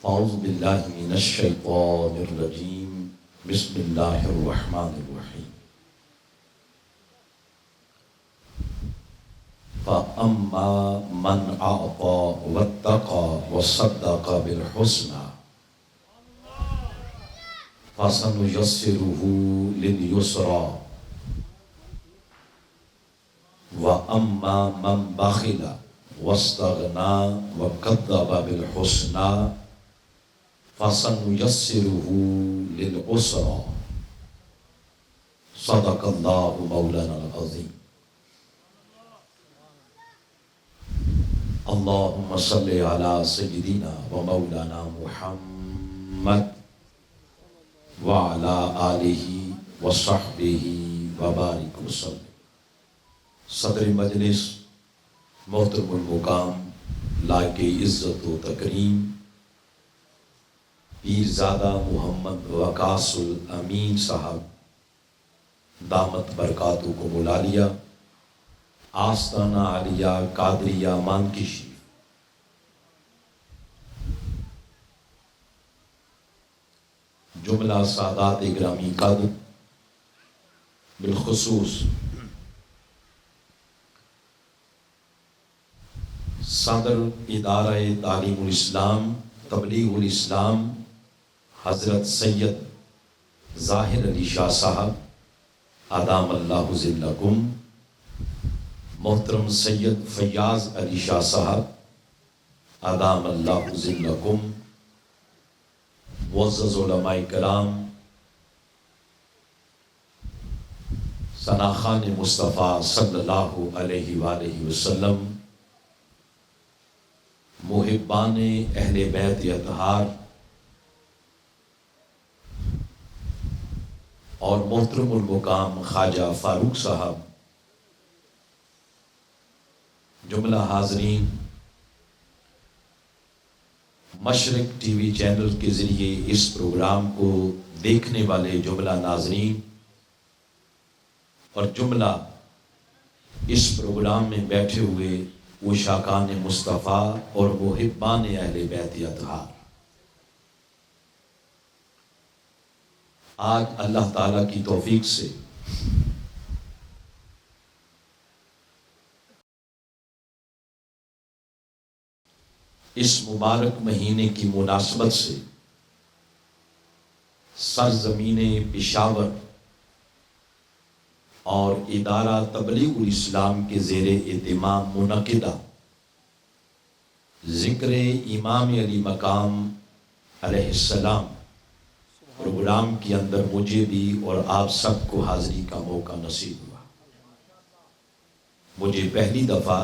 اعوذ باللہ من الشیطان الرجیم بسم اللہ الرحمن الرحیم فَأَمَّا مَنْ أَعْطَى وَاتَّقَى وَصَدَّقَ بِالْحُسْنَى فَسَنُيَسِّرُهُ لِلْيُسْرَى وَأَمَّا مَنْ بَخِلَ وَاسْتَغْنَى وَكَذَّبَ بِالْحُسْنَى فَسَنُيَسِّرُهُ لِلْعُسْرَى صدق اللہ مولانا العظیم۔ اللہم صلی علی سیدنا و مولانا محمد وعلی آلہ وصحبہ وبارک وسلم۔ صدر مجلس محترم المقام لائق عزت و تکریم پیرزادہ محمد وقاص الامین صاحب دامت برکاتکم العالیہ، آستانہ عالیہ قادریہ مانکی شریف، جملہ سادات گرامی قدر، بالخصوص صدر ادارہ تعلیم الاسلام تبلیغ الاسلام حضرت سید ظاہر علی شاہ صاحب ادام اللہ ذلکم، محترم سید فیاض علی شاہ صاحب ادام اللہ ذلکم، معزز علماء کرام، ثناخان مصطفیٰ صلی اللہ علیہ وآلہ وسلم، محبان اہل بیت اطہار اور محترم المقام خواجہ فاروق صاحب، جملہ حاضرین، مشرق ٹی وی چینل کے ذریعے اس پروگرام کو دیکھنے والے جملہ ناظرین اور جملہ اس پروگرام میں بیٹھے ہوئے عشاقان مصطفیٰ اور محبان اہل بیت اطہار، آج اللہ تعالیٰ کی توفیق سے اس مبارک مہینے کی مناسبت سے سرزمین پشاور اور ادارہ تبلیغ الاسلام کے زیر اہتمام منعقدہ ذکر امام علی مقام علیہ السلام پروگرام کے اندر مجھے بھی اور آپ سب کو حاضری کا موقع نصیب ہوا۔ مجھے پہلی دفعہ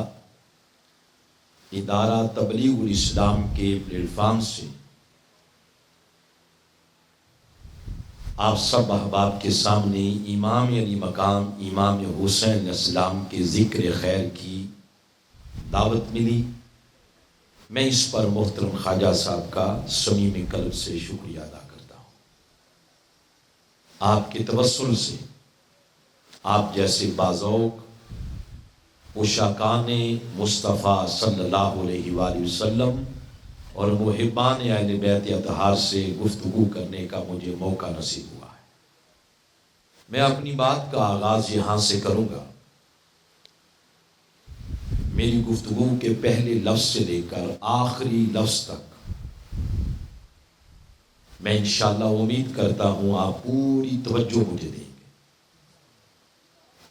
ادارہ تبلیغ الاسلام کے پلیٹ فارم سے آپ سب احباب کے سامنے امام علی مقام امام حسین علیہ السلام کے ذکر خیر کی دعوت ملی۔ میں اس پر محترم خواجہ صاحب کا صمیم قلب سے شکریہ ادا کرتا ہوں۔ آپ کے توسل سے آپ جیسے باذوق عشاقان مصطفیٰ صلی اللہ علیہ وآلہ وسلم اور محبان اہل بیت اطہار سے گفتگو کرنے کا مجھے موقع نصیب ہوا ہے۔ میں اپنی بات کا آغاز یہاں سے کروں گا۔ میری گفتگو کے پہلے لفظ سے لے کر آخری لفظ تک میں انشاءاللہ امید کرتا ہوں آپ پوری توجہ مجھے دیں گے۔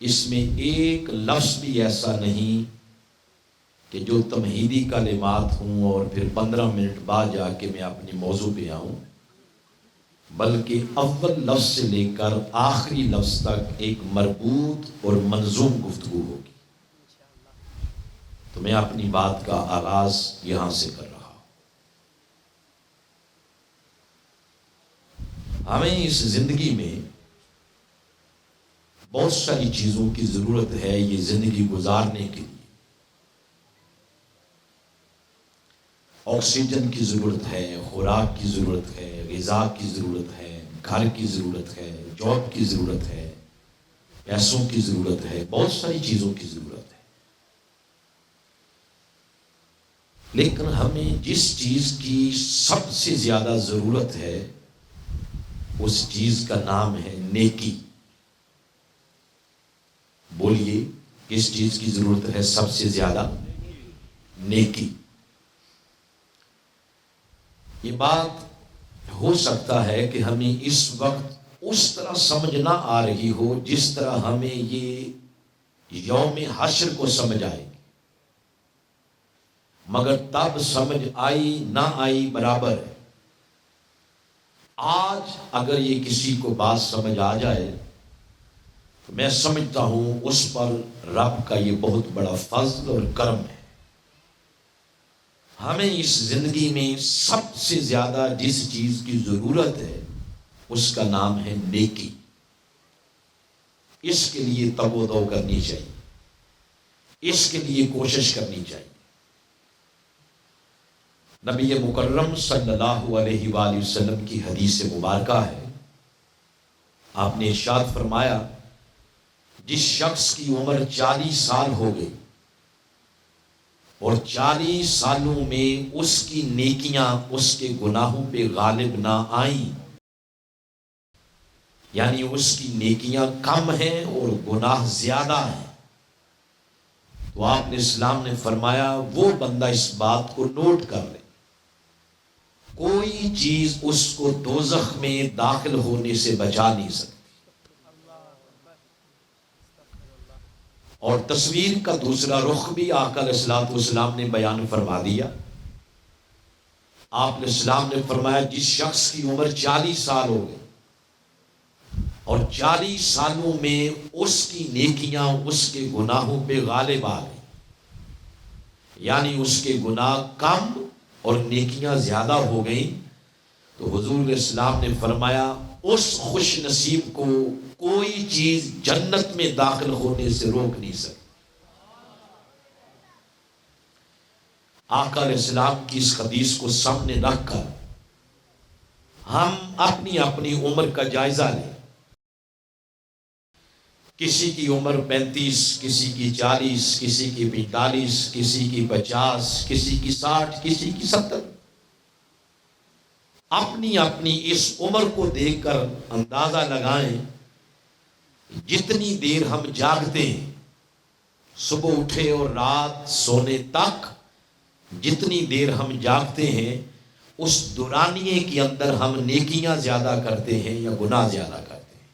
اس میں ایک لفظ بھی ایسا نہیں کہ جو تمہیدی کلمات ہوں اور پھر 15 منٹ بعد جا کے میں اپنی موضوع پہ آؤں، بلکہ اول لفظ سے لے کر آخری لفظ تک ایک مربوط اور منظوم گفتگو ہوگی۔ تو میں اپنی بات کا آغاز یہاں سے کر رہا ہوں۔ ہمیں اس زندگی میں بہت ساری چیزوں کی ضرورت ہے یہ زندگی گزارنے کے لیے۔ آکسیجن کی ضرورت ہے، خوراک کی ضرورت ہے، غذا کی ضرورت ہے، گھر کی ضرورت ہے، جاب کی ضرورت ہے، پیسوں کی ضرورت ہے، بہت ساری چیزوں کی ضرورت ہے۔ لیکن ہمیں جس چیز کی سب سے زیادہ ضرورت ہے اس چیز کا نام ہے نیکی. بولیے کس چیز کی ضرورت ہے سب سے زیادہ؟ نیکی. یہ بات ہو سکتا ہے کہ ہمیں اس وقت اس طرح سمجھ نہ آ رہی ہو جس طرح ہمیں یہ یوم حشر کو سمجھ آئے گی، مگر تب سمجھ آئی نہ آئی برابر ہے. آج اگر یہ کسی کو بات سمجھ آ جائے تو میں سمجھتا ہوں اس پر رب کا یہ بہت بڑا فضل اور کرم ہے. ہمیں اس زندگی میں سب سے زیادہ جس چیز کی ضرورت ہے اس کا نام ہے نیکی. اس کے لیے تگ و دو کرنی چاہیے، اس کے لیے کوشش کرنی چاہیے. نبی مکرم صلی اللہ علیہ وآلہ وسلم کی حدیث مبارکہ ہے، آپ نے ارشاد فرمایا جس شخص کی عمر 40 سال ہو گئی اور 40 سالوں میں اس کی نیکیاں اس کے گناہوں پہ غالب نہ آئیں، یعنی اس کی نیکیاں کم ہیں اور گناہ زیادہ ہیں، تو آپ نے اسلام نے فرمایا وہ بندہ اس بات کو نوٹ کر لے، کوئی چیز اس کو دوزخ میں داخل ہونے سے بچا نہیں سکتی. اور تصویر کا دوسرا رخ بھی آقا علیہ الصلوۃ والسلام نے بیان فرما دیا. آپ نے اسلام نے فرمایا جس شخص کی عمر 40 سال ہو گئی اور 40 سالوں میں اس کی نیکیاں اس کے گناہوں پہ غالب آ گئی، یعنی اس کے گناہ کم اور نیکیاں زیادہ ہو گئیں، تو حضور اسلام نے فرمایا اس خوش نصیب کو کوئی چیز جنت میں داخل ہونے سے روک نہیں سکتی. آقا علیہ السلام کی اس حدیث کو سامنے رکھ کر ہم اپنی اپنی عمر کا جائزہ لیں. کسی کی عمر 35، کسی کی 40، کسی کی 45، کسی کی 50، کسی کی 60، کسی کی 70. اپنی اپنی اس عمر کو دیکھ کر اندازہ لگائیں جتنی دیر ہم جاگتے ہیں صبح اٹھے اور رات سونے تک، جتنی دیر ہم جاگتے ہیں اس دورانیے کے اندر ہم نیکیاں زیادہ کرتے ہیں یا گناہ زیادہ کرتے ہیں.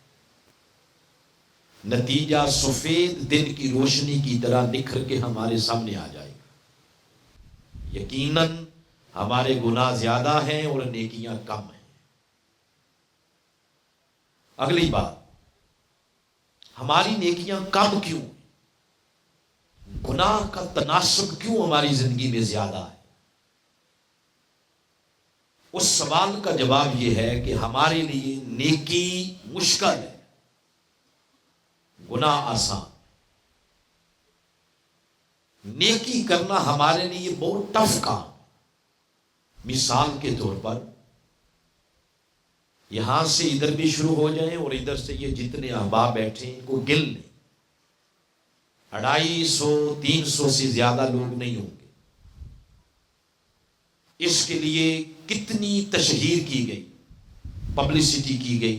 نتیجہ سفید دن کی روشنی کی طرح نکھر کے ہمارے سامنے آ جائے گا. یقیناً ہمارے گناہ زیادہ ہیں اور نیکیاں کم ہیں. اگلی بات، ہماری نیکیاں کم کیوں، گناہ کا تناسب کیوں ہماری زندگی میں زیادہ ہے؟ اس سوال کا جواب یہ ہے کہ ہمارے لیے نیکی مشکل ہے، گناہ آسان. نیکی کرنا ہمارے لیے بہت ٹف کام. مثال کے طور پر یہاں سے ادھر بھی شروع ہو جائیں اور ادھر سے یہ جتنے احباب بیٹھے ہیں کو گل لیں، 250 300 سے زیادہ لوگ نہیں ہوں گے. اس کے لیے کتنی تشہیر کی گئی، پبلسٹی کی گئی،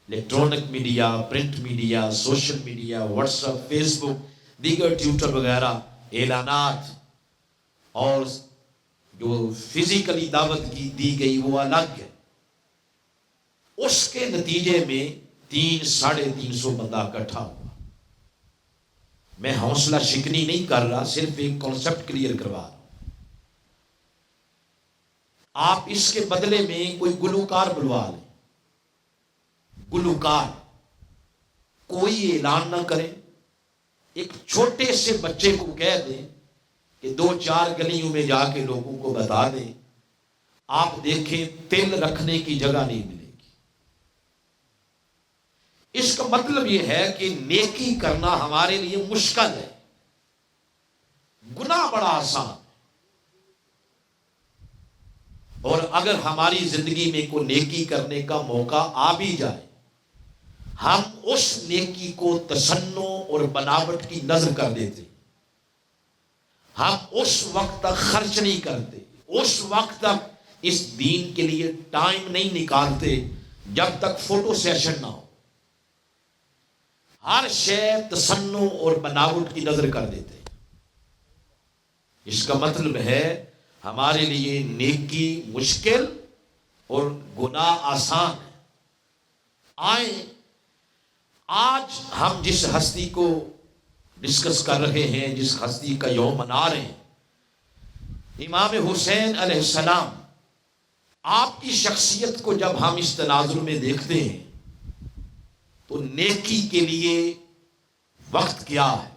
electronic media, print media, social media, WhatsApp, Facebook, دیگر ٹویٹر وغیرہ، اعلانات، اور جو فزیکلی دعوت کی دی گئی وہ الگ ہے. اس کے نتیجے میں 300-350 بندہ اکٹھا ہوا. میں حوصلہ شکنی نہیں کر رہا، صرف ایک کانسیپٹ کلیئر کروا رہا ہوں. آپ اس کے بدلے میں کوئی گلوکار بلوا لیں، گلوکار کوئی اعلان نہ کریں، ایک چھوٹے سے بچے کو کہہ دیں کہ 2-4 گلیوں میں جا کے لوگوں کو بتا دیں، آپ دیکھیں تل رکھنے کی جگہ نہیں ملے گی. اس کا مطلب یہ ہے کہ نیکی کرنا ہمارے لیے مشکل ہے، گناہ بڑا آسان ہے. اور اگر ہماری زندگی میں کوئی نیکی کرنے کا موقع آ بھی جائے، ہم اس نیکی کو تصنع اور بناوٹ کی نظر کر دیتے ہیں. ہم اس وقت تک خرچ نہیں کرتے، اس وقت تک اس دین کے لیے ٹائم نہیں نکالتے جب تک فوٹو سیشن نہ ہو۔ ہر شے تصنع اور بناوٹ کی نظر کر دیتے۔ اس کا مطلب ہے ہمارے لیے نیکی مشکل اور گناہ آسان ہے۔ آئیں آج ہم جس ہستی کو ڈسکس کر رہے ہیں، جس ہستی کا یوم منا رہے ہیں، امام حسین علیہ السلام، آپ کی شخصیت کو جب ہم اس تناظر میں دیکھتے ہیں تو نیکی کے لیے وقت کیا ہے،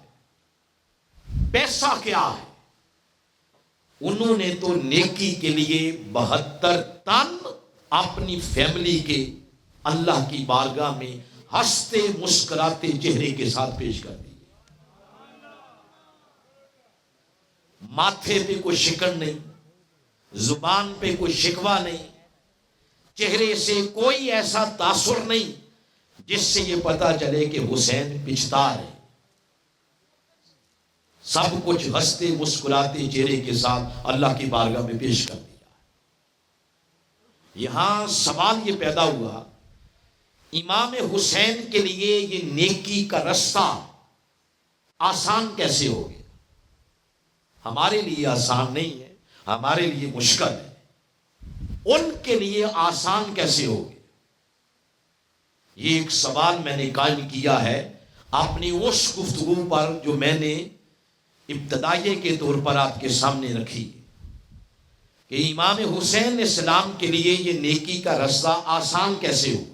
پیسہ کیا ہے۔ انہوں نے تو نیکی کے لیے 72 تن اپنی فیملی کے اللہ کی بارگاہ میں ہنستے مسکراتے چہرے کے ساتھ پیش کر دی۔ ماتھے پہ کوئی شکن نہیں، زبان پہ کوئی شکوہ نہیں، چہرے سے کوئی ایسا تاثر نہیں جس سے یہ پتا چلے کہ حسین پچھتار ہے۔ سب کچھ ہنستے مسکراتے چہرے کے ساتھ اللہ کی بارگاہ میں پیش کر دیا۔ یہاں سوال یہ پیدا ہوا، امام حسین کے لیے یہ نیکی کا رستہ آسان کیسے ہو گیا؟ ہمارے لیے آسان نہیں ہے، ہمارے لیے مشکل ہے، ان کے لیے آسان کیسے ہو گیا؟ یہ ایک سوال میں نے قائم کیا ہے اپنی اس گفتگو پر جو میں نے ابتدائیے کے طور پر آپ کے سامنے رکھی کہ امام حسین علیہ السلام کے لیے یہ نیکی کا رستہ آسان کیسے ہوا۔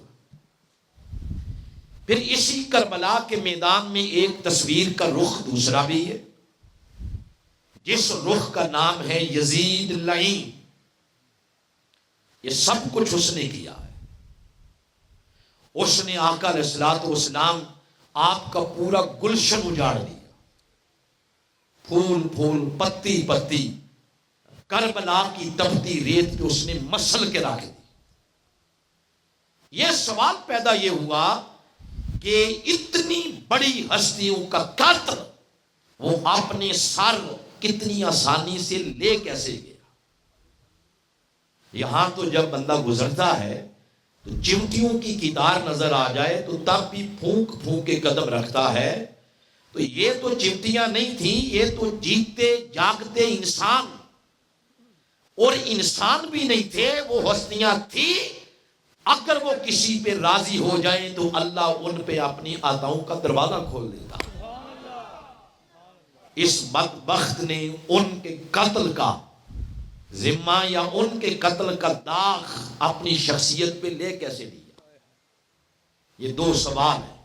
پھر اسی کربلا کے میدان میں ایک تصویر کا رخ دوسرا بھی ہے، جس رخ کا نام ہے یزید اللعین۔ یہ سب کچھ اس نے کیا ہے۔ اس نے آقا علیہ الصلوۃ والسلام آپ کا پورا گلشن اجاڑ دیا، پھول پھول پتی پتی کربلا کی تپتی ریت پہ اس نے مسل کے رکھ دی۔ یہ سوال پیدا یہ ہوا کہ اتنی بڑی ہستیوں کا قتل وہ اپنے سر کتنی آسانی سے لے کیسے گیا؟ یہاں تو جب بندہ گزرتا ہے تو چمٹیوں کی قطار نظر آ جائے تو تب بھی پھونک پھونک کے قدم رکھتا ہے۔ تو یہ تو چمٹیاں نہیں تھیں، یہ تو جیتے جاگتے انسان، اور انسان بھی نہیں تھے، وہ ہستیاں تھی۔ اگر وہ کسی پہ راضی ہو جائیں تو اللہ ان پہ اپنی عطاؤں کا دروازہ کھول دیتا۔ اس بدبخت نے ان کے قتل کا ذمہ یا ان کے قتل کا داغ اپنی شخصیت پہ لے کیسے لیا؟ یہ دو سوال ہیں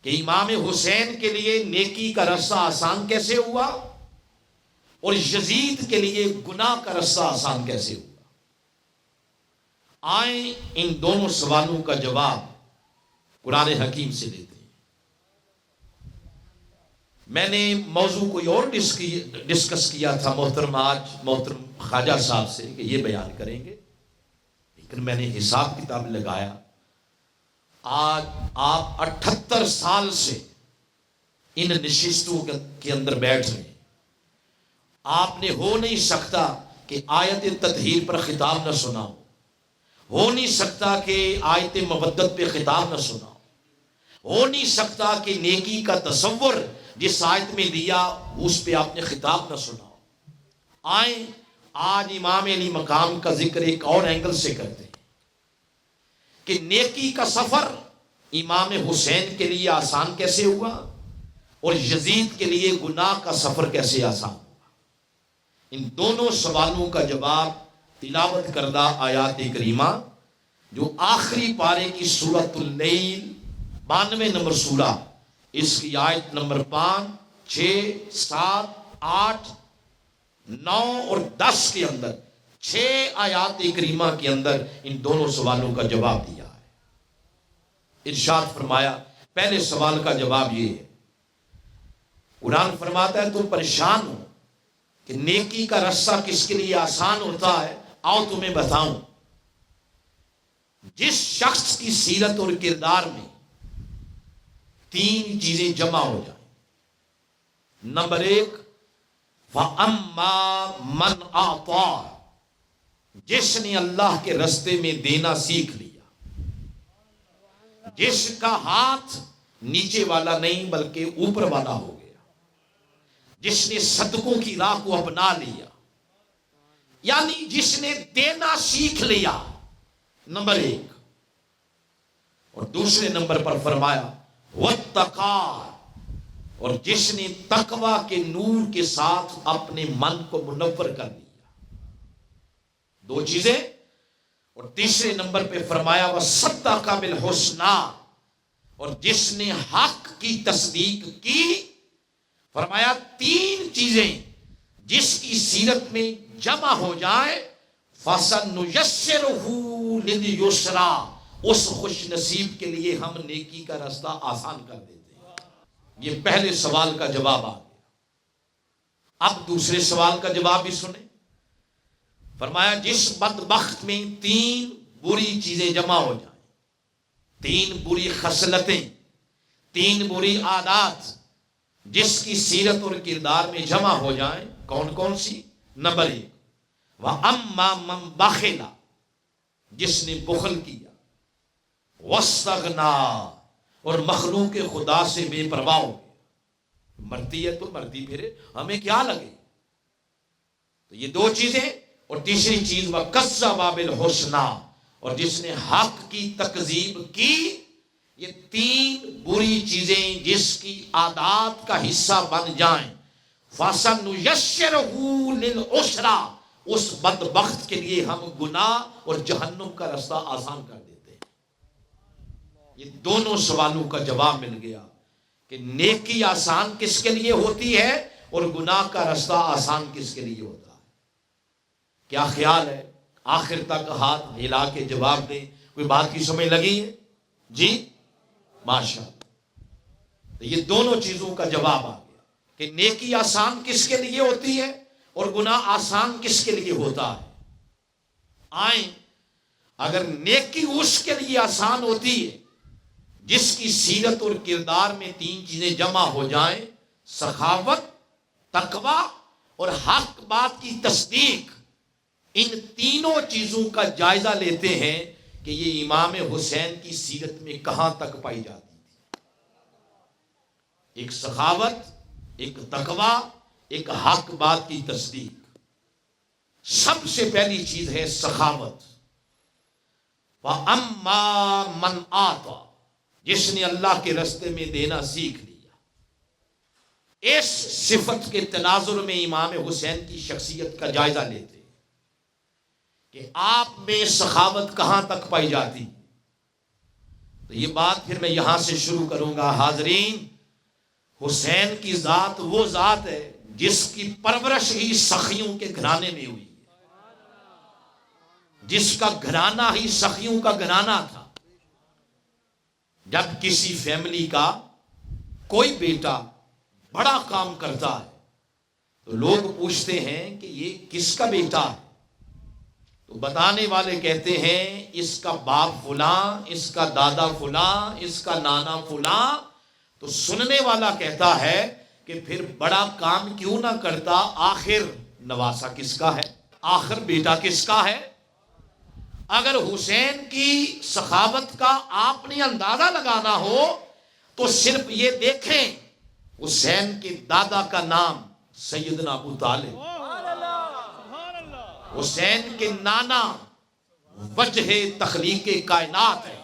کہ امام حسین کے لیے نیکی کا رستہ آسان کیسے ہوا اور یزید کے لیے گناہ کا رستہ آسان کیسے ہوا۔ آئیں ان دونوں سوالوں کا جواب قرآن حکیم سے لیتے ہیں۔ میں نے موضوع کوئی اور ڈسکس کیا تھا محترم خواجہ صاحب سے کہ یہ بیان کریں گے، لیکن میں نے حساب کتاب لگایا، آج آپ 78 سال سے ان نشستوں کے اندر بیٹھ رہے ہیں۔ آپ نے ہو نہیں سکتا کہ آیت تطہیر پر خطاب نہ سنا ہو نہیں سکتا کہ آیت مودت پہ خطاب نہ سنا ہو نہیں سکتا کہ نیکی کا تصور جس آیت میں دیا اس پہ آپ نے خطاب نہ سنا ہو۔ آئیں آج امام علی مقام کا ذکر ایک اور اینگل سے کرتے ہیں کہ نیکی کا سفر امام حسین کے لیے آسان کیسے ہوا اور یزید کے لیے گناہ کا سفر کیسے آسان ہوا۔ ان دونوں سوالوں کا جواب تلاوت کردہ آیات کریمہ جو آخری پارے کی سورۃ اللیل 92 نمبر سورہ، اس کی آیت نمبر 5، 6، 7، 8، 9 اور 10 کے اندر 6 آیات کریمہ کے اندر ان دونوں سوالوں کا جواب دیا ہے۔ ارشاد فرمایا، پہلے سوال کا جواب یہ ہے، قرآن فرماتا ہے تم پریشان ہو کہ نیکی کا رستہ کس کے لیے آسان ہوتا ہے، آؤ تمہیں بتاؤں۔ جس شخص کی سیرت اور کردار میں 3 چیزیں جمع ہو جائیں، نمبر 1 فَأَمَّا مَنْ أَعْطَى، جس نے اللہ کے راستے میں دینا سیکھ لیا، جس کا ہاتھ نیچے والا نہیں بلکہ اوپر والا ہو گیا، جس نے صدقوں کی راہ کو اپنا لیا، یعنی جس نے دینا سیکھ لیا، نمبر 1۔ اور دوسرے نمبر پر فرمایا وَاتَّقَى، اور جس نے تقوی کے نور کے ساتھ اپنے من کو منور کر لیا، 2 چیزیں۔ اور تیسرے نمبر پہ فرمایا وَصَدَّقَ بِالْحُسْنَى، اور جس نے حق کی تصدیق کی، فرمایا 3 چیزیں جس کی سیرت میں جمع ہو جائے فَسَنُيَسِّرُهُ لِلْيُسْرَى، اس خوش نصیب کے لیے ہم نیکی کا راستہ آسان کر دیتے ہیں۔ یہ پہلے سوال کا جواب آ گیا۔ اب دوسرے سوال کا جواب بھی سنیں۔ فرمایا جس بدبخت میں 3 بری چیزیں جمع ہو جائیں، 3 بری خصلتیں، 3 بری عادات جس کی سیرت اور کردار میں جمع ہو جائیں، کون کون سی؟ نمبر 1 وَأَمَّا مَنْ بَخِلَ، جس نے بخل کیا، وَاسْتَغْنَى، اور مخلوق خدا سے بے پرواہ ہو گیا، مرتی ہے تو مرتی پھرے، ہمیں کیا لگے۔ تو یہ 2 چیزیں۔ اور تیسری چیز وَكَذَّبَ بِالْحُسْنَى، اور جس نے حق کی تکذیب کی۔ یہ 3 بری چیزیں جس کی عادات کا حصہ بن جائیں فَسَنُيَسِّرُهُ لِلْعُسْرَى، اس بدبخت کے لیے ہم گناہ اور جہنم کا راستہ آسان کر دیتے ہیں۔ یہ دونوں سوالوں کا جواب مل گیا کہ نیکی آسان کس کے لیے ہوتی ہے اور گناہ کا راستہ آسان کس کے لیے ہوتا ہے۔ کیا خیال ہے؟ آخر تک ہاتھ ہلا کے جواب دیں۔ کوئی بات کی سمجھ لگی ہے؟ جی ماشاءاللہ۔ تو یہ دونوں چیزوں کا جواب آ گیا کہ نیکی آسان کس کے لیے ہوتی ہے اور گناہ آسان کس کے لیے ہوتا ہے۔ آئیں، اگر نیکی اس کے لیے آسان ہوتی ہے جس کی سیرت اور کردار میں 3 چیزیں جمع ہو جائیں، سخاوت، تقوی اور حق بات کی تصدیق، ان تینوں چیزوں کا جائزہ لیتے ہیں کہ یہ امام حسین کی سیرت میں کہاں تک پائی جاتی تھی۔ ایک سخاوت، ایک تقوی، ایک حق بات کی تصدیق۔ سب سے پہلی چیز ہے سخاوت۔ وَأَمَّا مَنْ آتَى، جس نے اللہ کے راستے میں دینا سیکھ لیا۔ اس صفت کے تناظر میں امام حسین کی شخصیت کا جائزہ لیتے کہ آپ میں سخاوت کہاں تک پائی جاتی۔ تو یہ بات پھر میں یہاں سے شروع کروں گا۔ حاضرین، حسین کی ذات وہ ذات ہے جس کی پرورش ہی سخیوں کے گھرانے میں ہوئی ہے، جس کا گھرانہ ہی سخیوں کا گھرانہ تھا۔ جب کسی فیملی کا کوئی بیٹا بڑا کام کرتا ہے تو لوگ پوچھتے ہیں کہ یہ کس کا بیٹا ہے، تو بتانے والے کہتے ہیں اس کا باپ فلاں، اس کا دادا فلاں، اس کا نانا فلاں۔ تو سننے والا کہتا ہے کہ پھر بڑا کام کیوں نہ کرتا، آخر نواسا کس کا ہے، آخر بیٹا کس کا ہے۔ اگر حسین کی سخاوت کا آپ نے اندازہ لگانا ہو تو صرف یہ دیکھیں، حسین کے دادا کا نام سیدنا ابو طالب، حسین کے نانا وجہ تخلیق کائنات ہے،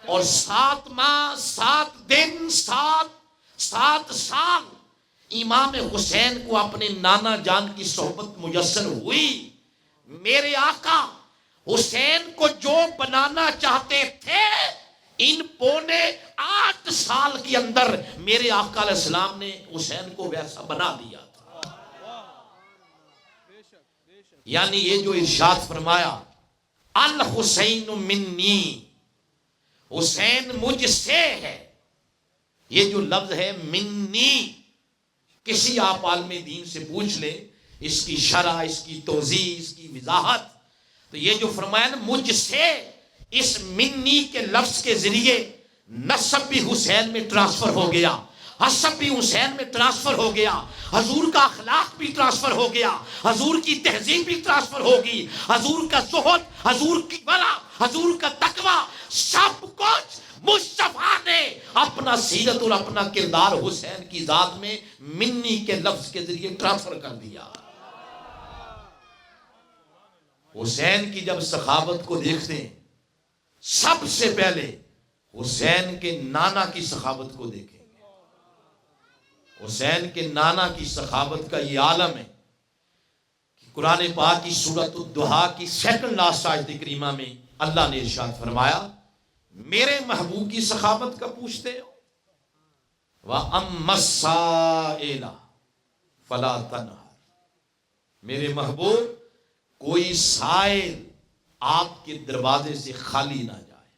اور 7 ماہ 7 دن 7 سال امام حسین کو اپنے نانا جان کی صحبت میسر ہوئی۔ میرے آقا حسین کو جو بنانا چاہتے تھے، ان 8.25 سال کے اندر میرے آقا علیہ السلام نے حسین کو ویسا بنا دیا تھا۔ یعنی یہ جو ارشاد فرمایا الحسین منی، حسین مجھ سے ہے، یہ جو لفظ ہے منی، کسی آپ عالم دین سے پوچھ لیں اس کی شرح، اس کی توضیح، اس کی وضاحت، تو یہ جو فرمایا نا مجھ سے، اس منی کے لفظ کے ذریعے نسب بھی حسین میں ٹرانسفر ہو گیا۔ عصب بھی حسین میں ٹرانسفر ہو گیا، حضور کا اخلاق بھی ٹرانسفر ہو گیا، حضور کی تہذیب بھی ٹرانسفر ہوگی، حضور کا زہد، حضور کی ورع، حضور کا تقوی، سب کچھ مصطفیٰ نے اپنا سیرت اور اپنا کردار حسین کی ذات میں منی کے لفظ کے ذریعے ٹرانسفر کر دیا۔ حسین کی جب سخاوت کو دیکھتے ہیں، سب سے پہلے حسین کے نانا کی سخاوت کو دیکھیں۔ حسین کے نانا کی سخاوت کا یہ عالم ہے کہ قرآن پاک کی سورۃ الضحیٰ کی سیکنڈ لاسٹ آیت کریمہ میں اللہ نے ارشاد فرمایا، میرے محبوب کی سخاوت کا پوچھتے ہو، وَأَمَّا السَّائِلَ فَلَا تَنْهَرْ، میرے محبوب کوئی سائل آپ کے دروازے سے خالی نہ جائے۔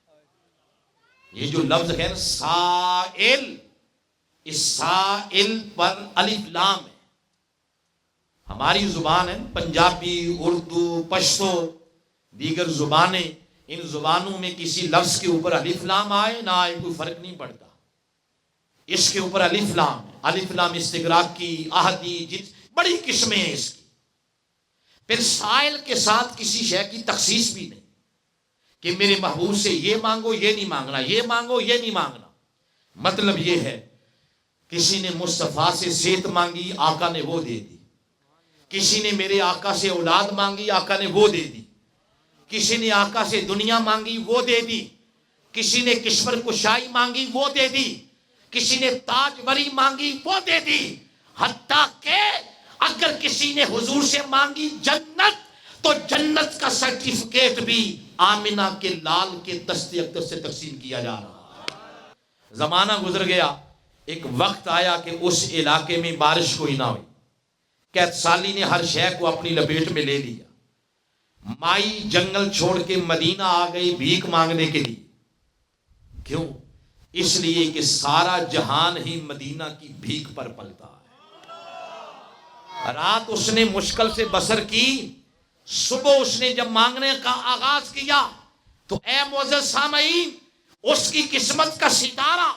یہ جو لفظ ہے سائل، اس سائل پر الف لام ہے۔ ہماری زبان ہے پنجابی، اردو، پشتو، دیگر زبانیں، ان زبانوں میں کسی لفظ کے اوپر الف لام آئے نہ آئے کوئی فرق نہیں پڑتا، اس کے اوپر الف لام ہے۔ الف لام استغراق کی، احدی، جنس، بڑی قسمیں ہیں اس کی۔ پھر سائل کے ساتھ کسی شے کی تخصیص بھی نہیں کہ میرے محبوب سے یہ مانگو یہ نہیں مانگنا، یہ مانگو یہ نہیں مانگنا۔ مطلب یہ ہے کسی نے مصطفیٰ سے صحت مانگی، آقا نے وہ دے دی۔ کسی نے میرے آقا سے اولاد مانگی، آقا نے وہ دے دی۔ کسی نے آقا سے دنیا مانگی، وہ دے دی۔ کسی نے کشور کشائی مانگی، وہ دے دی۔ کسی نے تاجوری مانگی، وہ دے دی۔ حتیٰ کہ اگر کسی نے حضور سے مانگی جنت، تو جنت کا سرٹیفکیٹ بھی آمنہ کے لال کے دست اختر سے تقسیم کیا جا رہا۔ زمانہ گزر گیا، ایک وقت آیا کہ اس علاقے میں بارش کوئی نہ ہوئی، قحط سالی نے ہر شے کو اپنی لپیٹ میں لے لیا۔ مائی جنگل چھوڑ کے مدینہ آ گئی بھیک مانگنے کے لیے۔ کیوں؟ اس لیے کہ سارا جہان ہی مدینہ کی بھیک پر پلتا ہے۔ رات اس نے مشکل سے بسر کی، صبح اس نے جب مانگنے کا آغاز کیا تو اے معزز سامعین، اس کی قسمت کا ستارہ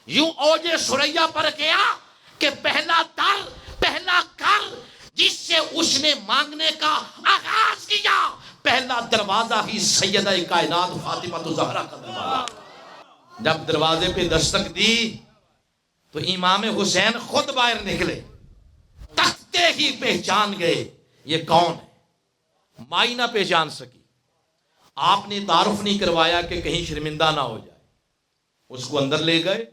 یوں اوج ثریا پر گیا کہ پہلا در، پہلا گھر جس سے اس نے مانگنے کا آغاز کیا، پہلا دروازہ ہی سیدہ کائنات فاطمہ الزہرا کا دروازہ۔ جب دروازے پہ دستک دی تو امام حسین خود باہر نکلے، تکتے ہی پہچان گئے یہ کون ہے۔ مائی نہ پہچان سکی، آپ نے تعارف نہیں کروایا کہ کہیں شرمندہ نہ ہو جائے۔ اس کو اندر لے گئے،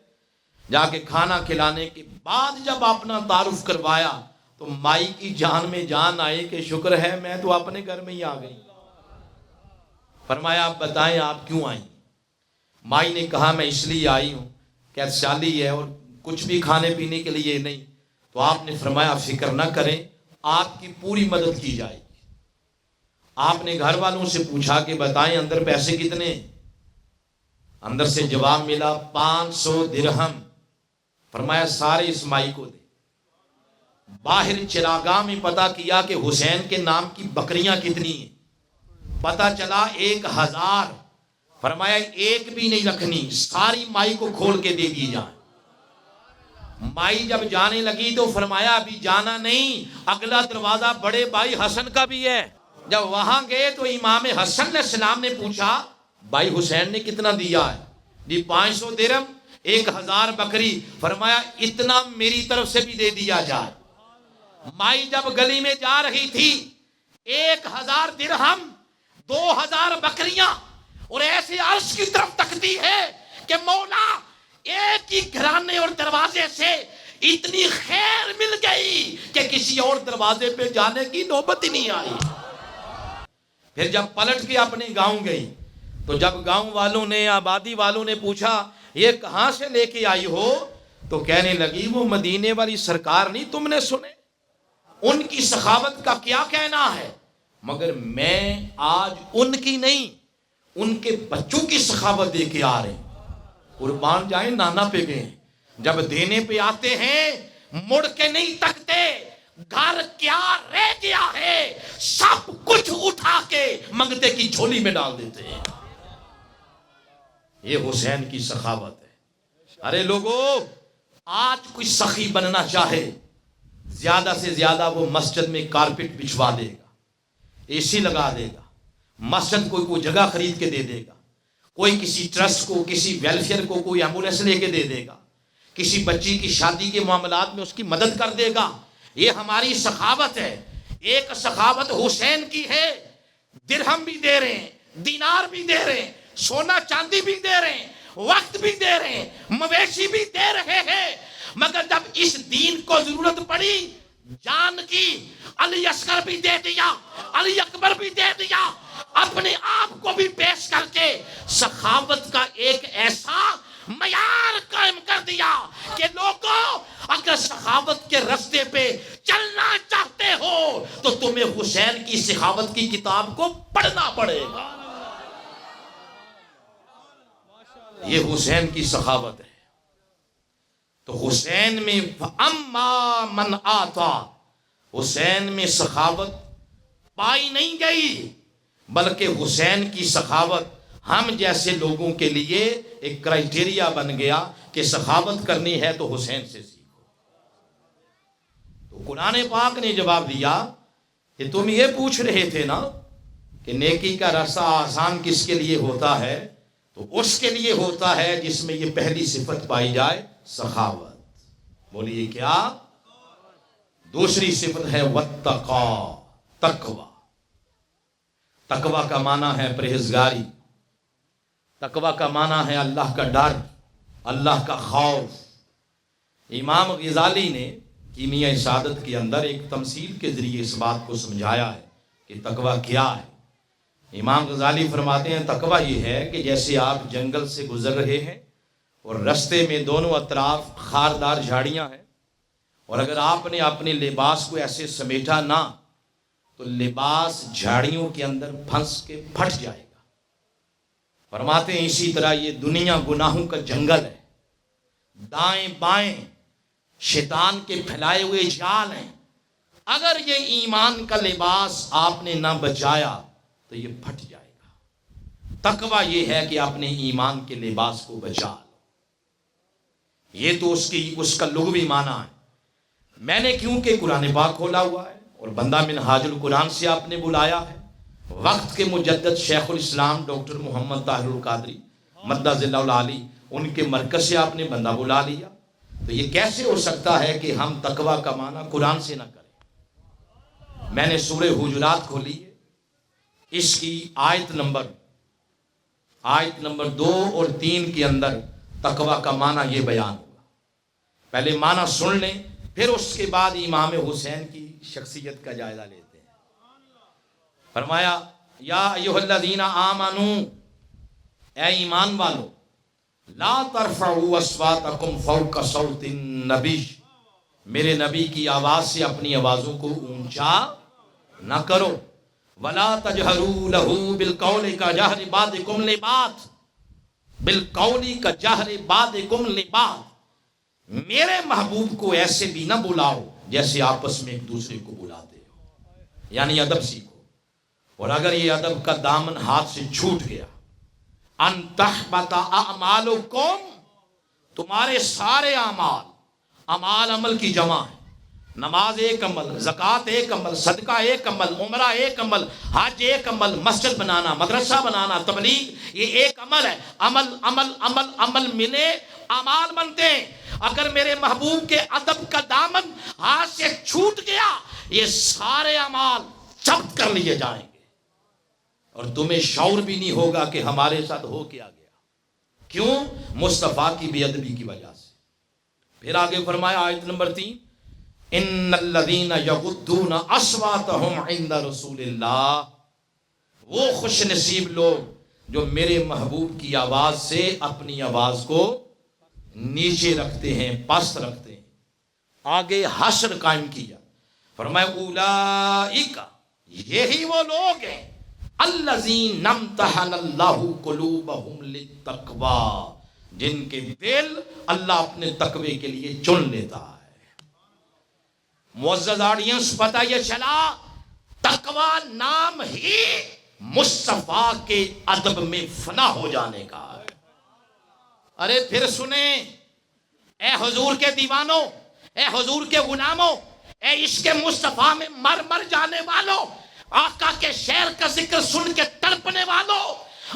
جا کے کھانا کھلانے کے بعد جب اپنا تعارف کروایا تو مائی کی جان میں جان آئی کہ شکر ہے میں تو اپنے گھر میں ہی آ گئی۔ فرمایا آپ بتائیں آپ کیوں آئیں؟ مائی نے کہا میں اس لیے آئی ہوں کہ سالی ہے اور کچھ بھی کھانے پینے کے لیے نہیں۔ تو آپ نے فرمایا فکر نہ کریں، آپ کی پوری مدد کی جائے گی۔ آپ نے گھر والوں سے پوچھا کہ بتائیں اندر پیسے کتنے؟ اندر سے جواب ملا 500 درہم۔ فرمایا سارے اس مائی کو دے۔ باہر چراگاہ میں پتا کیا کہ حسین کے نام کی بکریاں کتنی ہیں، پتا چلا 1000۔ فرمایا ایک بھی نہیں رکھنی، ساری مائی کو کھول کے دے دی جائیں۔ مائی جب جانے لگی تو فرمایا ابھی جانا نہیں، اگلا دروازہ بڑے بھائی حسن کا بھی ہے۔ جب وہاں گئے تو امام حسن علیہ السلام نے پوچھا بھائی حسین نے کتنا دیا ہے؟ جی 500 درہم، 1000 بکری۔ فرمایا اتنا میری طرف سے بھی دے دیا جائے۔ مائی جب گلی میں جا رہی تھی 1000 درہم، 2000 بکریاں، اور ایسے عرش کی طرف تکتی ہے کہ مولا ایک ہی گھرانے اور دروازے سے اتنی خیر مل گئی کہ کسی اور دروازے پہ جانے کی نوبت ہی نہیں آئی۔ پھر جب پلٹ کے اپنے گاؤں گئی تو جب گاؤں والوں نے، آبادی والوں نے پوچھا یہ کہاں سے لے کے آئی ہو، تو کہنے لگی وہ مدینے والی سرکار نہیں تم نے سنے، ان کی سخاوت کا کیا کہنا ہے، مگر میں آج ان کی نہیں ان کے بچوں کی سخاوت دے کے آ رہے ہیں۔ قربان جائیں نانا پہ گئے، جب دینے پہ آتے ہیں مڑ کے نہیں تکتے، گھر کیا رہ گیا ہے سب کچھ اٹھا کے منگتے کی جھولی میں ڈال دیتے ہیں۔ یہ حسین کی سخاوت ہے۔ ارے لوگو آج کوئی سخی بننا چاہے زیادہ سے زیادہ وہ مسجد میں کارپٹ بچھوا دے گا، اے سی لگا دے گا، مسجد کو کوئی جگہ خرید کے دے دے گا، کوئی کسی ٹرسٹ کو، کسی ویلفیئر کو کوئی ایمبولینس لے کے دے دے گا، کسی بچی کی شادی کے معاملات میں اس کی مدد کر دے گا۔ یہ ہماری سخاوت ہے۔ ایک سخاوت حسین کی ہے، درہم بھی دے رہے ہیں، دینار بھی دے رہے ہیں، سونا چاندی بھی دے رہے ہیں، وقت بھی دے رہے ہیں، مویشی بھی دے رہے ہیں، مگر جب اس دین کو ضرورت پڑی جان کی، علی اصغر بھی دے دیا، علی اکبر بھی دے دیا، اپنے آپ کو بھی پیش کر کے سخاوت کا ایک ایسا معیار قائم کر دیا کہ لوگوں اگر سخاوت کے راستے پہ چلنا چاہتے ہو تو تمہیں حسین کی سخاوت کی کتاب کو پڑھنا پڑے گا۔ یہ حسین کی سخاوت ہے۔ تو حسین میں اما من آتا، حسین میں سخاوت پائی نہیں گئی، بلکہ حسین کی سخاوت ہم جیسے لوگوں کے لیے ایک کرائٹیریا بن گیا کہ سخاوت کرنی ہے تو حسین سے سیکھو۔ تو قرآن پاک نے جواب دیا کہ تم یہ پوچھ رہے تھے نا کہ نیکی کا راستہ آسان کس کے لیے ہوتا ہے، تو اس کے لیے ہوتا ہے جس میں یہ پہلی صفت پائی جائے، سخاوت۔ بولیے کیا؟ دوسری صفت ہے واتقا، تقوی۔ تقوی کا معنی ہے پرہیزگاری، تقوی کا معنی ہے اللہ کا ڈر، اللہ کا خوف۔ امام غزالی نے کیمیاء سعادت کے اندر ایک تمثیل کے ذریعے اس بات کو سمجھایا ہے کہ تقوی کیا ہے۔ امام غزالی فرماتے ہیں تقوی یہ ہے کہ جیسے آپ جنگل سے گزر رہے ہیں اور رستے میں دونوں اطراف خاردار جھاڑیاں ہیں، اور اگر آپ نے اپنے لباس کو ایسے سمیٹا نہ تو لباس جھاڑیوں کے اندر پھنس کے پھٹ جائے گا۔ فرماتے ہیں اسی طرح یہ دنیا گناہوں کا جنگل ہے، دائیں بائیں شیطان کے پھیلائے ہوئے جال ہیں، اگر یہ ایمان کا لباس آپ نے نہ بچایا تو یہ پھٹ جائے گا۔ تقوی یہ ہے کہ اپنے ایمان کے لباس کو بچا لو۔ یہ تو اس کا لغوی معنی ہے۔ میں نے کیونکہ قرآن پاک کھولا ہوا ہے اور بندہ منہاج القرآن سے آپ نے بلایا ہے، وقت کے مجدد شیخ الاسلام ڈاکٹر محمد طاہر القادری مدہ ذلہ العالی، ان کے مرکز سے آپ نے بندہ بلا لیا، تو یہ کیسے ہو سکتا ہے کہ ہم تقوی کا معنی قرآن سے نہ کریں؟ میں نے سورہ حجرات کھولی ہے، اس کی آیت نمبر 2 اور 3 کے اندر تقوی کا معنی یہ بیان ہوگا۔ پہلے معنی سن لیں، پھر اس کے بعد امام حسین کی شخصیت کا جائزہ لیتے ہیں۔ فرمایا یا ایھا الذین آمنو، اے ایمان والو، لا ترفعوا اصواتکم فوق صوت النبی، میرے نبی کی آواز سے اپنی آوازوں کو اونچا نہ کرو، ولا تجہروا لہ بالقول کجہر بعضکم لبعض، بالقول کجہر بعضکم لبعض، میرے محبوب کو ایسے بھی نہ بلاؤ جیسے آپس میں ایک دوسرے کو بلاتے ہو، یعنی ادب سیکھو۔ اور اگر یہ ادب کا دامن ہاتھ سے چھوٹ گیا، ان تحبط اعمالکم، تمہارے سارے اعمال عمل کی جمع ہے، نماز ایک عمل، زکوٰۃ ایک عمل، صدقہ ایک عمل، عمرہ ایک عمل، حج ایک عمل، مسجد بنانا، مدرسہ بنانا، تبلیغ، یہ ایک عمل ہے۔ عمل عمل عمل عمل ملے اعمال بنتے ہیں۔ اگر میرے محبوب کے ادب کا دامن ہاتھ سے چھوٹ گیا، یہ سارے اعمال ضبط کر لیے جائیں گے، اور تمہیں شعور بھی نہیں ہوگا کہ ہمارے ساتھ ہو کیا گیا۔ کیوں؟ مصطفیٰ کی بے ادبی کی وجہ سے۔ پھر آگے فرمایا آیت نمبر 3، ان الذین یغضون اصواتهم عند رسول اللہ، وہ خوش نصیب لوگ جو میرے محبوب کی آواز سے اپنی آواز کو نیچے رکھتے ہیں، پست رکھتے ہیں۔ آگے حشر قائم کیا، فرمایا اولئک، یہی وہ لوگ ہیں، الذین امتحن اللہ قلوبہم للتقوی، جن کے دل اللہ اپنے تقوی کے لیے چن لیتا ہے۔ معزز آڈینس، پتہ یہ چلا تقوی نام ہی مصطفیٰ کے ادب میں فنا ہو جانے کا ہے۔ ارے پھر سنیں، اے حضور کے دیوانوں، اے حضور کے غلاموں، اے عشق مصطفیٰ میں مر مر جانے والوں، آقا کے شعر کا ذکر سن کے تڑپنے والوں،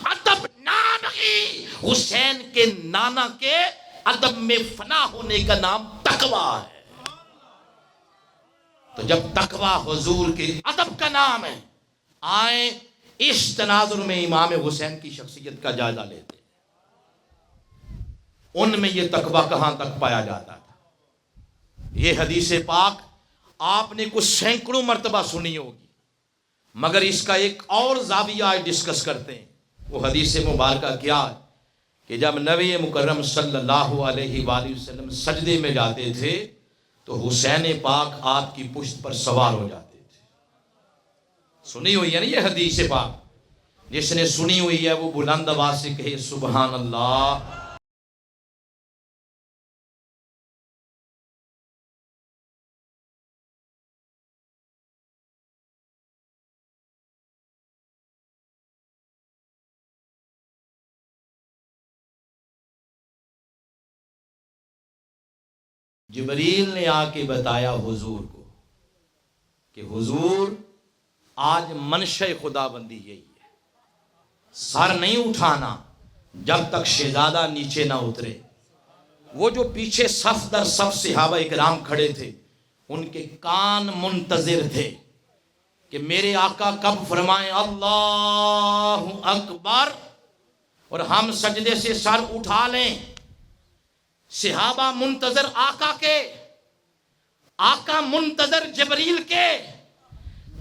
ادب نام ہی حسین کے نانا کے ادب میں فنا ہونے کا نام تقوی ہے۔ تو جب تقوی حضور کے ادب کا نام ہے، آئیں اس تناظر میں امام حسین کی شخصیت کا جائزہ لیتے ہیں۔ ان میں یہ تقوی کہاں تک پایا جاتا تھا؟ یہ حدیث پاک آپ نے کچھ سینکڑوں مرتبہ سنی ہوگی، مگر اس کا ایک اور زاویہ آج ڈسکس کرتے ہیں۔ وہ حدیث مبارکہ کیا ہے کہ جب نبی مکرم صلی اللہ علیہ وآلہ وسلم سجدے میں جاتے تھے تو حسین پاک آپ کی پشت پر سوار ہو جاتے تھے۔ سنی ہوئی ہے نا یہ حدیث پاک؟ جس نے سنی ہوئی ہے وہ بلند آواز سے کہے سبحان اللہ۔ جبریل نے آ کے بتایا حضور کو کہ حضور آج منشا خدا بندی یہی ہے، سر نہیں اٹھانا جب تک شہزادہ نیچے نہ اترے۔ وہ جو پیچھے صف در صف صحابہ اکرام کھڑے تھے، ان کے کان منتظر تھے کہ میرے آقا کب فرمائیں اللہ اکبر اور ہم سجدے سے سر اٹھا لیں۔ صحابہ منتظر آقا کے، آقا منتظر جبریل کے،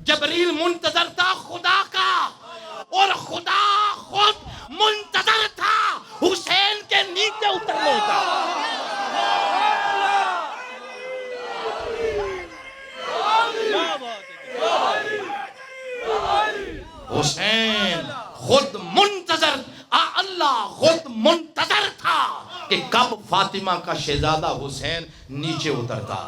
جبریل منتظر تھا خدا کا، اور خدا خود منتظر تھا حسین کے نیچے اترنے کا۔ حسین خود منتظر، اللہ خود منتظر تھا کہ کب فاطمہ کا شہزادہ حسین نیچے اترتا۔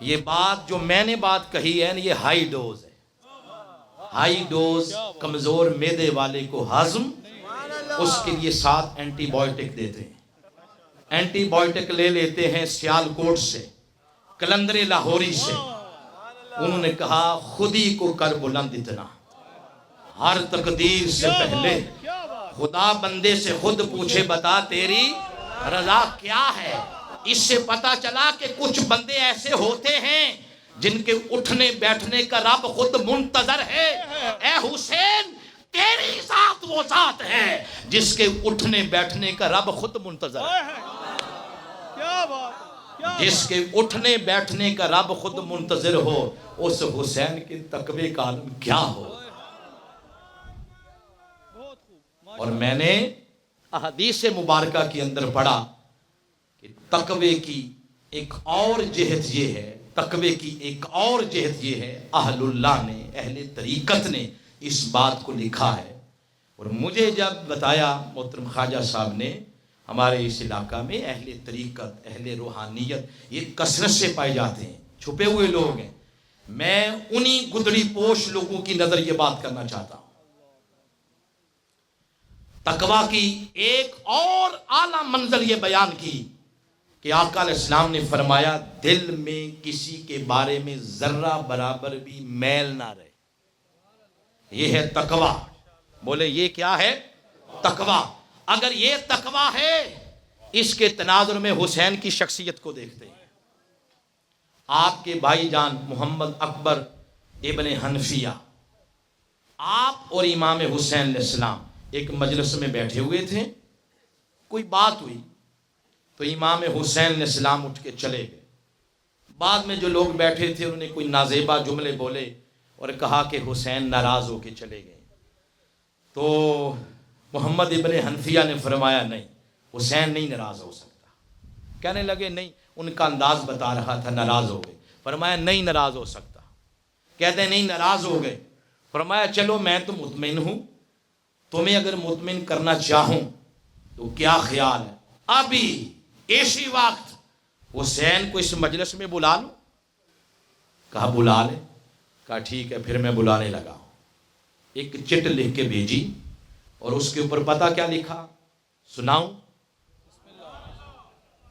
یہ بات جو میں نے بات کہی ہے یہ ہائی ڈوز ہے۔ ہائی ڈوز کمزور معدے والے کو ہضم، اس کے لیے ساتھ اینٹی بائیوٹک دیتے ہیں۔ اینٹی بائیوٹک لے لیتے ہیں سیالکوٹ سے، کلندر لاہوری سے۔ انہوں نے کہا خودی کو کر بلند اتنا، ہر تقدیر سے پہلے خدا بندے سے خود پوچھے بتا تیری رضا کیا ہے۔ اس سے پتا چلا کہ کچھ بندے ایسے ہوتے ہیں جن کے اٹھنے بیٹھنے کا رب خود منتظر ہے۔ اے حسین تیری ذات وہ ذات ہے جس کے اٹھنے بیٹھنے کا رب خود منتظر ہے۔ جس کے اٹھنے بیٹھنے کا رب خود منتظر ہو، اس حسین کے تقوی کا عالم کیا ہو۔ اور میں نے احادیث مبارکہ کے اندر پڑھا کہ تقوی کی ایک اور جہت یہ ہے، تقوی کی ایک اور جہت یہ ہے، اہل اللہ نے، اہل طریقت نے اس بات کو لکھا ہے۔ اور مجھے جب بتایا محترم خواجہ صاحب نے، ہمارے اس علاقہ میں اہل طریقت، اہل روحانیت یہ کثرت سے پائے جاتے ہیں، چھپے ہوئے لوگ ہیں، میں انہی گدڑی پوش لوگوں کی نظر یہ بات کرنا چاہتا ہوں۔ تقوی کی ایک اور اعلیٰ منزل یہ بیان کی کہ آقا علیہ السلام نے فرمایا دل میں کسی کے بارے میں ذرہ برابر بھی میل نہ رہے، یہ ہے تقوی۔ بولے یہ کیا ہے؟ تقوی۔ اگر یہ تقوی ہے، اس کے تناظر میں حسین کی شخصیت کو دیکھتے ہیں۔ آپ کے بھائی جان محمد اکبر ابن حنفیہ، آپ اور امام حسین علیہ السلام ایک مجلس میں بیٹھے ہوئے تھے، کوئی بات ہوئی تو امام حسین علیہ السلام اٹھ کے چلے گئے۔ بعد میں جو لوگ بیٹھے تھے انہوں نے کوئی نازیبا جملے بولے اور کہا کہ حسین ناراض ہو کے چلے گئے۔ تو محمد ابن حنفیہ نے فرمایا نہیں، حسین نہیں ناراض ہو سکتا۔ کہنے لگے نہیں، ان کا انداز بتا رہا تھا ناراض ہو گئے۔ فرمایا نہیں ناراض ہو سکتا۔ کہتے ہیں نہیں ناراض ہو گئے۔ فرمایا چلو میں تو مطمئن ہوں، تمہیں اگر مطمئن کرنا چاہوں تو کیا خیال ہے ابھی اسی وقت حسین کو اس مجلس میں بلا لوں؟ کہا بلا لے۔ کہا ٹھیک ہے، پھر میں بلانے لگا ہوں۔ ایک چٹ لکھ کے بھیجی اور اس کے اوپر پتہ کیا لکھا؟ سناؤں؟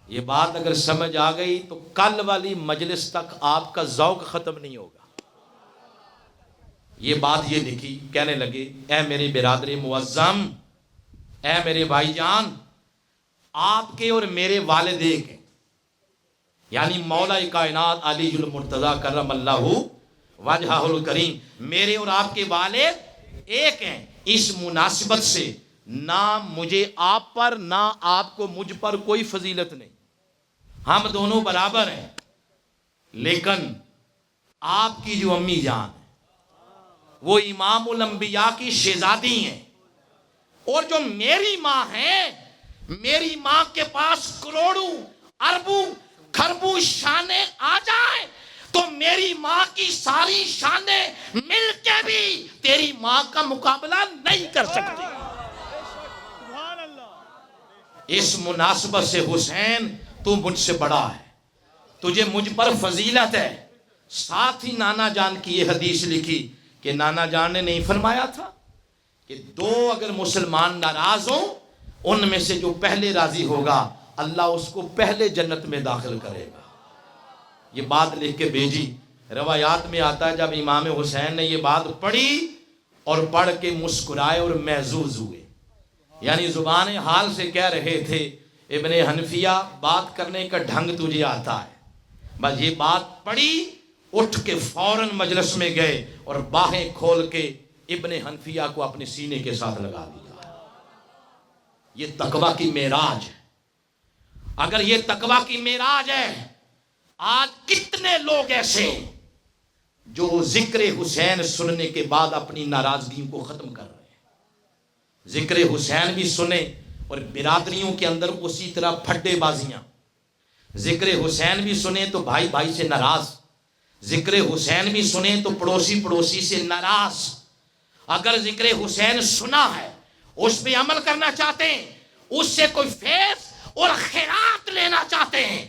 یہ بات اگر سمجھ آ گئی تو کل والی مجلس تک آپ کا ذوق ختم نہیں ہوگا۔ یہ بات یہ لکھی، کہنے لگے اے میری برادری معظم، اے میرے بھائی جان، آپ کے اور میرے والد ایک ہیں، یعنی مولا کائنات علی المرتضیٰ کرم اللہ وجہہ الکریم، میرے اور آپ کے والد ایک ہیں۔ اس مناسبت سے نہ مجھے آپ پر نہ آپ کو مجھ پر کوئی فضیلت نہیں، ہم دونوں برابر ہیں، لیکن آپ کی جو امی جان ہے وہ امام الانبیاء کی شہزادی ہیں، اور جو میری ماں ہے، میری ماں کے پاس کروڑوں اربوں خربوں شانیں آ جائیں تو میری ماں کی ساری شانیں مل کے بھی تیری ماں کا مقابلہ نہیں کر سکتی۔ اس مناسبت سے حسین تو مجھ سے بڑا ہے، تجھے مجھ پر فضیلت ہے۔ ساتھ ہی نانا جان کی یہ حدیث لکھی کہ نانا جان نے نہیں فرمایا تھا کہ دو اگر مسلمان ناراض ہوں، ان میں سے جو پہلے راضی ہوگا اللہ اس کو پہلے جنت میں داخل کرے گا۔ یہ بات لکھ کے بھیجی۔ روایات میں آتا ہے جب امام حسین نے یہ بات پڑھی اور پڑھ کے مسکرائے اور محظوظ ہوئے، یعنی زبان حال سے کہہ رہے تھے ابن حنفیہ بات کرنے کا ڈھنگ تجھے آتا ہے۔ بس یہ بات پڑھی، اٹھ کے فوراً مجلس میں گئے اور باہیں کھول کے ابن حنفیہ کو اپنے سینے کے ساتھ لگا دیا۔ یہ تقویٰ کی معراج ہے۔ اگر یہ تقویٰ کی معراج ہے، آج کتنے لوگ ایسے جو ذکر حسین سننے کے بعد اپنی ناراضگیوں کو ختم کر رہے ہیں۔ ذکر حسین بھی سنے اور برادریوں کے اندر اسی طرح پھڈے بازیاں، ذکر حسین بھی سنے تو بھائی بھائی سے ناراض، ذکر حسین بھی سنے تو پڑوسی پڑوسی سے ناراض۔ اگر ذکر حسین سنا ہے، اس پہ عمل کرنا چاہتے ہیں، اس سے کوئی فیض اور خیرات لینا چاہتے ہیں،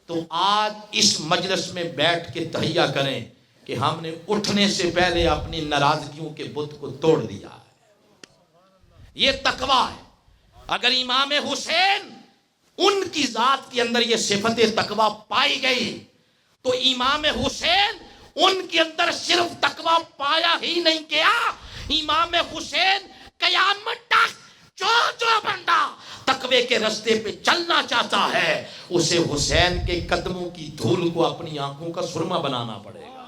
تو آج اس مجلس میں بیٹھ کے تہیہ کریں کہ ہم نے اٹھنے سے پہلے اپنی ناراضگیوں کے بت کو توڑ دیا ہے۔ یہ تقویٰ ہے۔ اگر امام حسین ان کی ذات کے اندر یہ صفت تقویٰ پائی گئی تو امام حسین ان کے اندر صرف تقویٰ پایا ہی نہیں کیا، امام حسین قیامت تک جو بندہ تقوی کے رستے پہ چلنا چاہتا ہے اسے حسین کے قدموں کی دھول کو اپنی آنکھوں کا سرما بنانا پڑے گا۔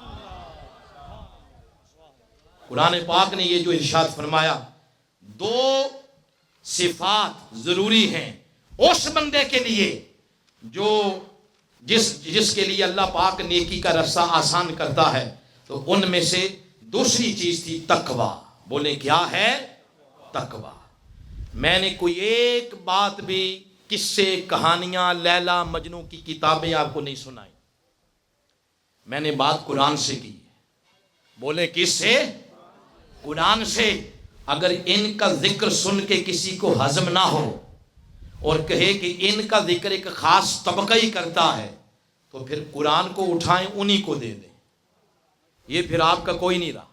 قرآن پاک نے یہ جو ارشاد فرمایا، دو صفات ضروری ہیں اس بندے کے لیے جو جس کے لیے اللہ پاک نیکی کا رستہ آسان کرتا ہے، تو ان میں سے دوسری چیز تھی تقویٰ۔ بولیں کیا ہے؟ تقویٰ۔ میں نے کوئی ایک بات بھی قصے کہانیاں لیلا مجنو کی کتابیں آپ کو نہیں سنائی، میں نے بات قرآن سے کی ہے۔ بولیں کس سے؟ قرآن سے۔ اگر ان کا ذکر سن کے کسی کو ہضم نہ ہو اور کہے کہ ان کا ذکر ایک خاص طبقہ ہی کرتا ہے، تو پھر قرآن کو اٹھائیں انہی کو دے دیں، یہ پھر آپ کا کوئی نہیں رہا۔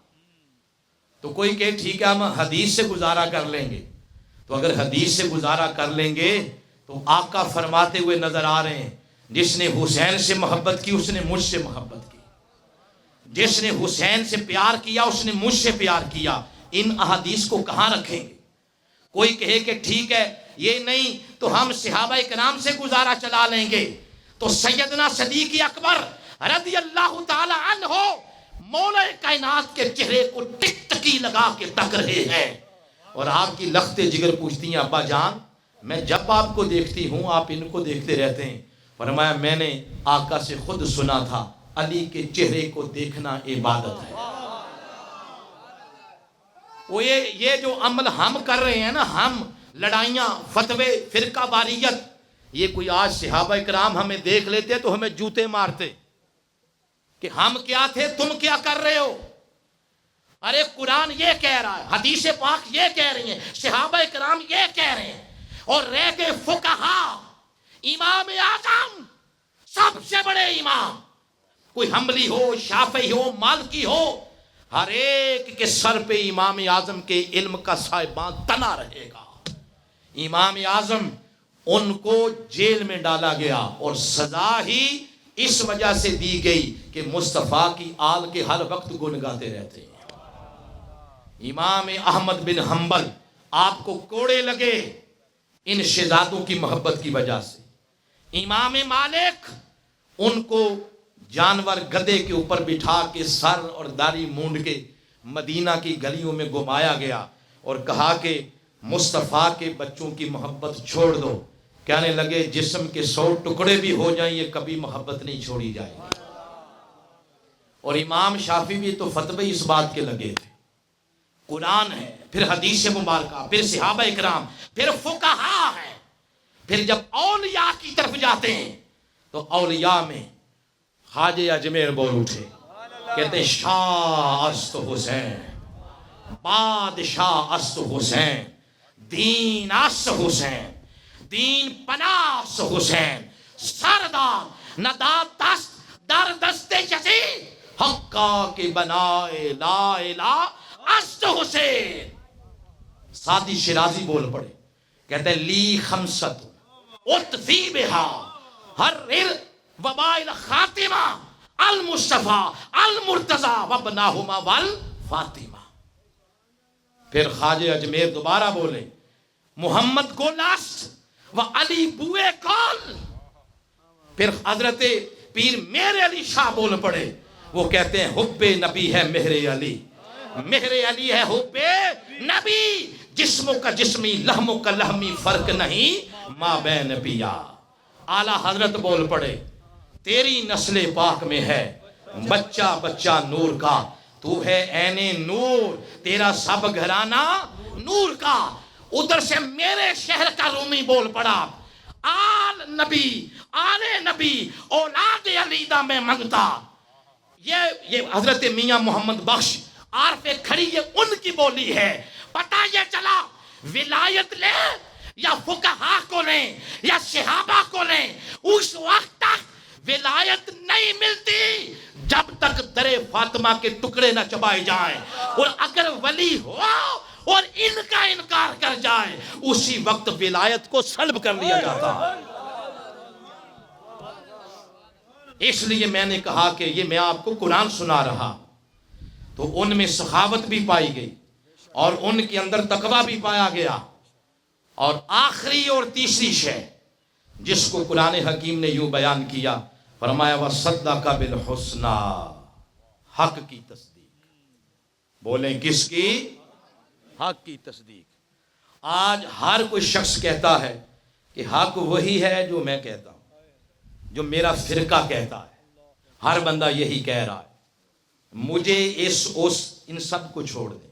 تو کوئی کہے ٹھیک ہے ہم حدیث سے گزارا کر لیں گے، تو اگر حدیث سے گزارا کر لیں گے تو آقا فرماتے ہوئے نظر آ رہے ہیں جس نے حسین سے محبت کی اس نے مجھ سے محبت کی، جس نے حسین سے پیار کیا اس نے مجھ سے پیار کیا۔ ان احادیث کو کہاں رکھیں گے؟ کوئی کہے کہ ٹھیک ہے یہ نہیں تو ہم صحابہ کرام سے گزارا چلا لیں گے، تو سیدنا صدیق اکبر رضی اللہ تعالی عنہ مولا کائنات کے چہرے کو ٹک ٹکی لگا کے تک رہے ہیں، اور آپ کی لخت جگر پوچھتی ہیں ابا جان میں جب آپ کو دیکھتی ہوں آپ ان کو دیکھتے رہتے ہیں۔ فرمایا میں نے آقا سے خود سنا تھا علی کے چہرے کو دیکھنا عبادت ہے۔ وہ یہ جو عمل ہم کر رہے ہیں نا، ہم لڑائیاں فتوے فرقہ واریت، یہ کوئی آج صحابہ کرام ہمیں دیکھ لیتے تو ہمیں جوتے مارتے کہ ہم کیا تھے تم کیا کر رہے ہو۔ ارے قرآن یہ کہہ رہا ہے، حدیث پاک یہ کہہ رہی ہیں، صحابہ کرام یہ کہہ رہے ہیں، اور رہ گئے فقہا، امام اعظم سب سے بڑے امام، کوئی حنبلی ہو شافعی ہو مالکی ہو، ہر ایک کے سر پہ امام اعظم کے علم کا سائبان تنا رہے گا۔ امام اعظم ان کو جیل میں ڈالا گیا اور سزا ہی اس وجہ سے دی گئی کہ مصطفیٰ کی آل کے ہر وقت گن گاتے رہتے ہیں۔ امام احمد بن حنبل آپ کو کوڑے لگے ان شہزادوں کی محبت کی وجہ سے۔ امام مالک ان کو جانور گدھے کے اوپر بٹھا کے سر اور داڑھی مونڈ کے مدینہ کی گلیوں میں گھمایا گیا اور کہا کہ مصطفیٰ کے بچوں کی محبت چھوڑ دو۔ کہنے لگے جسم کے 100 ٹکڑے بھی ہو جائیں یہ کبھی محبت نہیں چھوڑی جائے گی۔ اور امام شافعی بھی تو فتوی اس بات کے لگے تھے۔ قرآن ہے، پھر حدیث مبارکہ، پھر صحابہ اکرام، پھر فقہا ہے، پھر جب اولیاء کی طرف جاتے ہیں تو اولیاء میں خواجہ اجمیر بول اٹھے، کہتے ہیں شاہ است حسین، بادشاہ است حسین، دین است حسین، دین پناس حسین، سردار نداد دست در دست کسی حقا کی بنائے لا الہ است حسین۔ سعدی شیرازی بول پڑے، کہتے ہیں لی خمست اتفی بہا ہر وبائل خاتمہ المصطفیٰ المرتضی وابناہما والفاطمہ۔ پھر خواجہ اجمیر دوبارہ بولے محمد کو لاست و علی بوئے کال۔ پھر حضرت پیر مہر علی شاہ بول پڑے، وہ کہتے ہیں حب نبی ہے مہر علی، مہر علی ہے حب نبی، جسموں کا جسمی لحموں کا لحمی فرق نہیں ما بین پیا۔ اعلیٰ حضرت بول پڑے تیری نسل پاک میں ہے بچہ بچہ نور کا، تو ہے عین نور، تیرا سب گھرانہ نور کا۔ ادھر سے میرے شہر کا رومی بول پڑا آل نبی آل نبی اولاد علی دا میں منگتا۔ یہ حضرت میاں محمد بخش عارف کھڑی یہ ان کی بولی ہے۔ پتہ یہ چلا ولایت لے یا فقہا کو لیں یا صحابہ کو لیں، اس وقت تک ولایت نہیں ملتی جب تک در فاطمہ کے ٹکڑے نہ چبائے جائیں، اور اگر ولی ہو اور ان کا انکار کر جائے اسی وقت ولایت کو سلب کر لیا جاتا ہے۔ اس لیے میں نے کہا کہ یہ میں آپ کو قرآن سنا رہا تو ان میں سخاوت بھی پائی گئی اور ان کے اندر تقوی بھی پایا گیا، اور آخری اور تیسری شے جس کو قرآن حکیم نے یوں بیان کیا، فرمایا وَصَدَّقَ بِالْحُسْنَى، حق کی تصدیق۔ بولیں کس کی؟ حق کی تصدیق۔ آج ہر کوئی شخص کہتا ہے کہ حق وہی ہے جو میں کہتا ہوں، جو میرا فرقہ کہتا ہے، ہر بندہ یہی کہہ رہا ہے۔ مجھے ان سب کو چھوڑ دیں،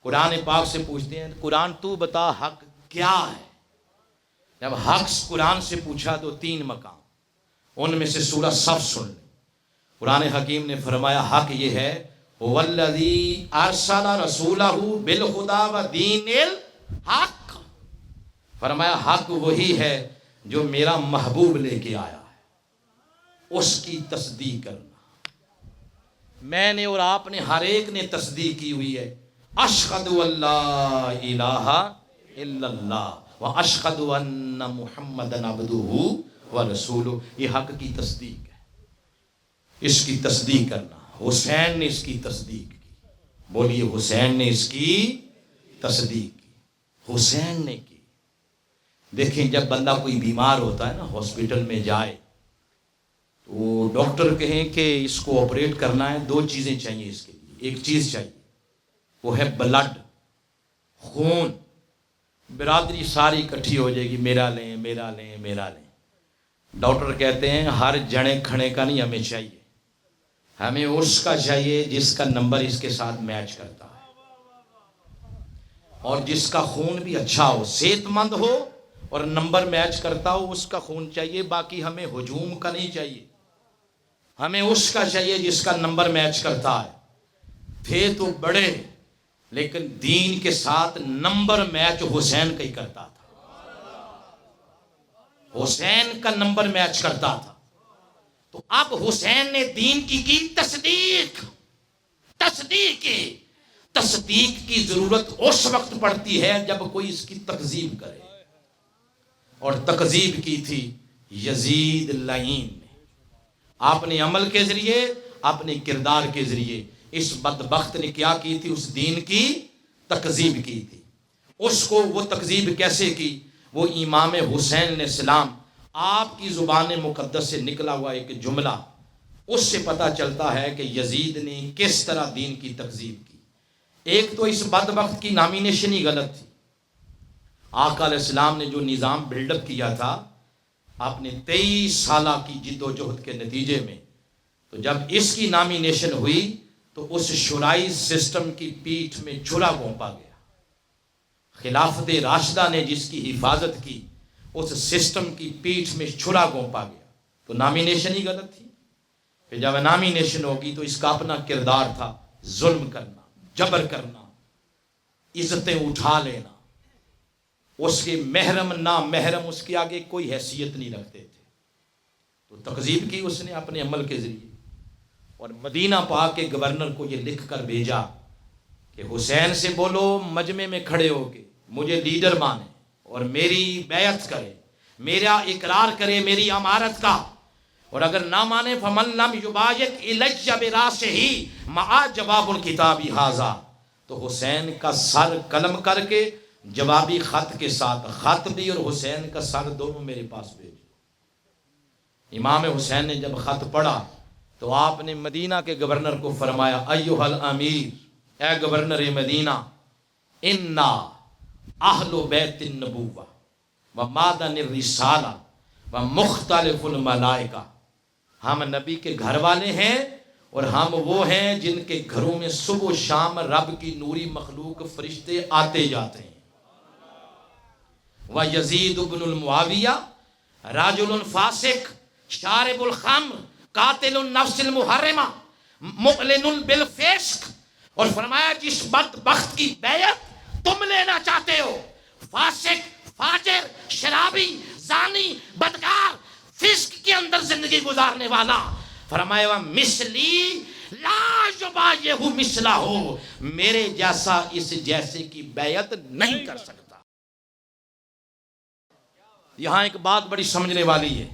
قرآن پاک سے پوچھتے ہیں قرآن تو بتا حق کیا ہے؟ جب حق قرآن سے پوچھا تو 3 مقام، ان میں سے سورہ صف سن لیں۔ قرآن حکیم نے فرمایا حق یہ ہے وَالَّذِي أَرْسَلَ رَسُولَهُ بِالْهُدَى وَدِينِ الْحَقِّ، فرمایا حق وہی ہے جو میرا محبوب لے کے آیا ہے، اس کی تصدیق کرنا۔ میں نے اور آپ نے ہر ایک نے تصدیق کی ہوئی ہے، اشہد اللہ الہ الا اللہ و اشہد ان محمدًا عبدہ و رسولہ، یہ حق کی تصدیق ہے، اس کی تصدیق کرنا۔ حسین نے اس کی تصدیق کی، بولیے حسین نے اس کی تصدیق کی، حسین نے کی۔ دیکھیں جب بندہ کوئی بیمار ہوتا ہے نا، ہاسپٹل میں جائے تو ڈاکٹر کہیں کہ اس کو آپریٹ کرنا ہے، 2 چیزیں چاہیے اس کے لیے۔ ایک چیز چاہیے وہ ہے بلڈ، خون۔ برادری ساری اکٹھی ہو جائے گی، میرا لیں میرا لیں میرا لیں۔ ڈاکٹر کہتے ہیں ہر جنے کھڑے کا نہیں ہمیں چاہیے، ہمیں اس کا چاہیے جس کا نمبر اس کے ساتھ میچ کرتا ہے، اور جس کا خون بھی اچھا ہو، صحت مند ہو اور نمبر میچ کرتا ہو، اس کا خون چاہیے۔ باقی ہمیں ہجوم کا نہیں چاہیے، ہمیں اس کا چاہیے جس کا نمبر میچ کرتا ہے۔ تھے تو بڑے لیکن دین کے ساتھ نمبر میچ حسین کا ہی کرتا تھا، حسین کا نمبر میچ کرتا تھا۔ تو اب حسین نے دین کی تصدیق کی۔ تصدیق کی ضرورت اس وقت پڑتی ہے جب کوئی اس کی تکذیب کرے، اور تکذیب کی تھی یزید لعین نے، اپنے عمل کے ذریعے، اپنے کردار کے ذریعے اس بدبخت نے کیا کی تھی؟ اس دین کی تکذیب کی تھی۔ اس کو وہ تکذیب کیسے کی؟ وہ امام حسین علیہ السلام آپ کی زبان مقدس سے نکلا ہوا ایک جملہ، اس سے پتہ چلتا ہے کہ یزید نے کس طرح دین کی تکذیب کی۔ ایک تو اس بدبخت کی نامینیشن ہی غلط تھی۔ آقا علیہ السلام نے جو نظام بلڈ اپ کیا تھا اپنے 23 سالہ کی جد و جہد کے نتیجے میں، تو جب اس کی نامینیشن ہوئی تو اس شورائی سسٹم کی پیٹھ میں چھرا گھونپا گیا۔ خلافت راشدہ نے جس کی حفاظت کی، اس سسٹم کی پیٹھ میں چھرا گھونپا گیا، تو نامینیشن ہی غلط تھی۔ پھر جب نامینیشن ہوگی تو اس کا اپنا کردار تھا ظلم کرنا، جبر کرنا، عزتیں اٹھا لینا، اس کے محرم نا محرم اس کے آگے کوئی حیثیت نہیں رکھتے تھے۔ تو تکذیب کی اس نے اپنے عمل کے ذریعے، اور مدینہ پاک کے گورنر کو یہ لکھ کر بھیجا کہ حسین سے بولو مجمع میں کھڑے ہو کے مجھے لیڈر مانے اور میری بیعت کرے، میرا اقرار کرے میری امارت کا، اور اگر نہ مانے فمن لم یبایت الی براسہ مع جواب الکتاب ھذا، تو حسین کا سر قلم کر کے جوابی خط کے ساتھ، خط بھی اور حسین کا سر دونوں میرے پاس بھیجو۔ امام حسین نے جب خط پڑھا تو آپ نے مدینہ کے گورنر کو فرمایا ایھا الامیر، اے گورنر مدینہ، انا اہل بیت النبوہ و معدن الرسالہ و مختلف الملائکہ، ہم نبی کے گھر والے ہیں اور ہم وہ ہیں جن کے گھروں میں صبح و شام رب کی نوری مخلوق فرشتے آتے جاتے ہیں۔ وَيَزِيدُ بْنُ الْمُعَاوِيَةِ رَجُلٌ فَاسِقٌ شَارِبُ الْخَمْرِ قَاتِلُ النَّفْسِ الْمُحَرِّمَةِ مُعْلِنٌ بِالْفِسْقِ، اور فرمایا جس بدبخت کی بیعت تم لینا چاہتے ہو، فاسق، فاجر، شرابی، زانی، بدکار، فسق کے اندر زندگی گزارنے والا، فرمایا وَمِثْلِي لَا يُبَایِعُ مِثْلَهُ، میرے جیسا اس جیسے کی بیعت نہیں کر سکتا۔ یہاں ایک بات بڑی سمجھنے والی ہے،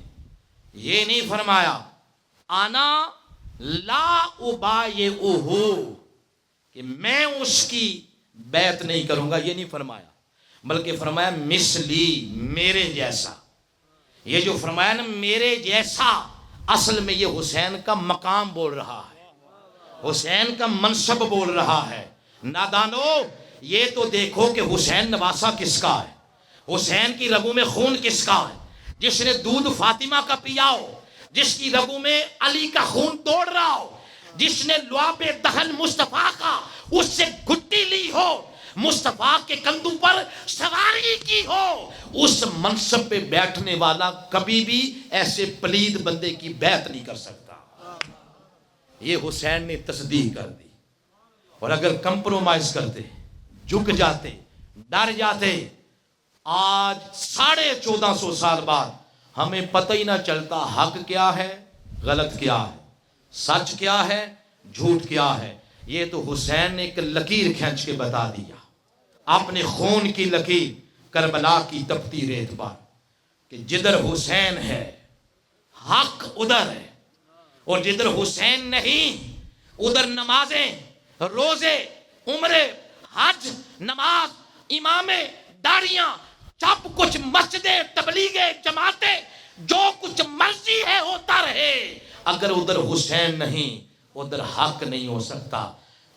یہ نہیں فرمایا انا لا ابایعہ کہ میں اس کی بیعت نہیں کروں گا، یہ نہیں فرمایا، بلکہ فرمایا مثلی، میرے جیسا۔ یہ جو فرمایا نا میرے جیسا، اصل میں یہ حسین کا مقام بول رہا ہے، حسین کا منصب بول رہا ہے۔ نادانو، یہ تو دیکھو کہ حسین نواسہ کس کا ہے، حسین کی رگوں میں خون کس کا ہے؟ جس نے دودھ فاطمہ کا پیا ہو، جس کی رگوں میں علی کا خون دوڑ رہا ہو، جس نے لعاب دہن مصطفیٰ کا اس سے گھٹی لی ہو، مصطفیٰ کے کندھوں پر سواری کی ہو، اس منصب پہ بیٹھنے والا کبھی بھی ایسے پلید بندے کی بیعت نہیں کر سکتا۔ یہ حسین نے تصدیق کر دی، اور اگر کمپرومائز کرتے، جھک جاتے، ڈر جاتے، آج 1450 سال بعد ہمیں پتہ ہی نہ چلتا حق کیا ہے، غلط کیا ہے، سچ کیا ہے، جھوٹ کیا ہے۔ یہ تو حسین نے ایک لکیر کھینچ کے بتا دیا، اپنے خون کی لکیر کربلا کی تپتی ریت پر، کہ جدھر حسین ہے حق ادھر ہے، اور جدھر حسین نہیں ادھر نمازیں، روزے، عمرے، حج، نماز، امامے، داڑیاں، سب کچھ مسجدیں، تبلیغیں، جماعتیں، جو کچھ مرضی ہے ہوتا رہے، اگر ادھر حسین نہیں ادھر حق نہیں ہو سکتا۔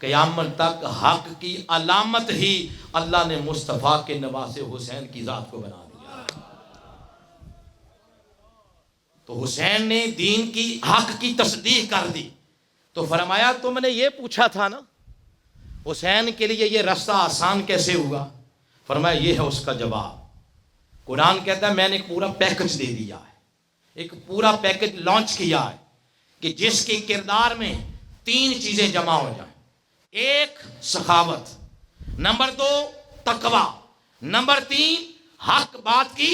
قیامت تک حق کی علامت ہی اللہ نے مصطفیٰ کے نواسے حسین کی ذات کو بنا دیا۔ تو حسین نے دین کی حق کی تصدیق کر دی، تو فرمایا تم نے یہ پوچھا تھا نا حسین کے لیے یہ رستہ آسان کیسے ہوا؟ فرمایا یہ ہے اس کا جواب۔ قرآن کہتا ہے میں نے ایک پورا پیکج دے دیا ہے، ایک پورا پیکج لانچ کیا ہے کہ جس کے کردار میں 3 چیزیں جمع ہو جائیں۔ ایک سخاوت، نمبر 2 تقوی، نمبر 3 حق بات کی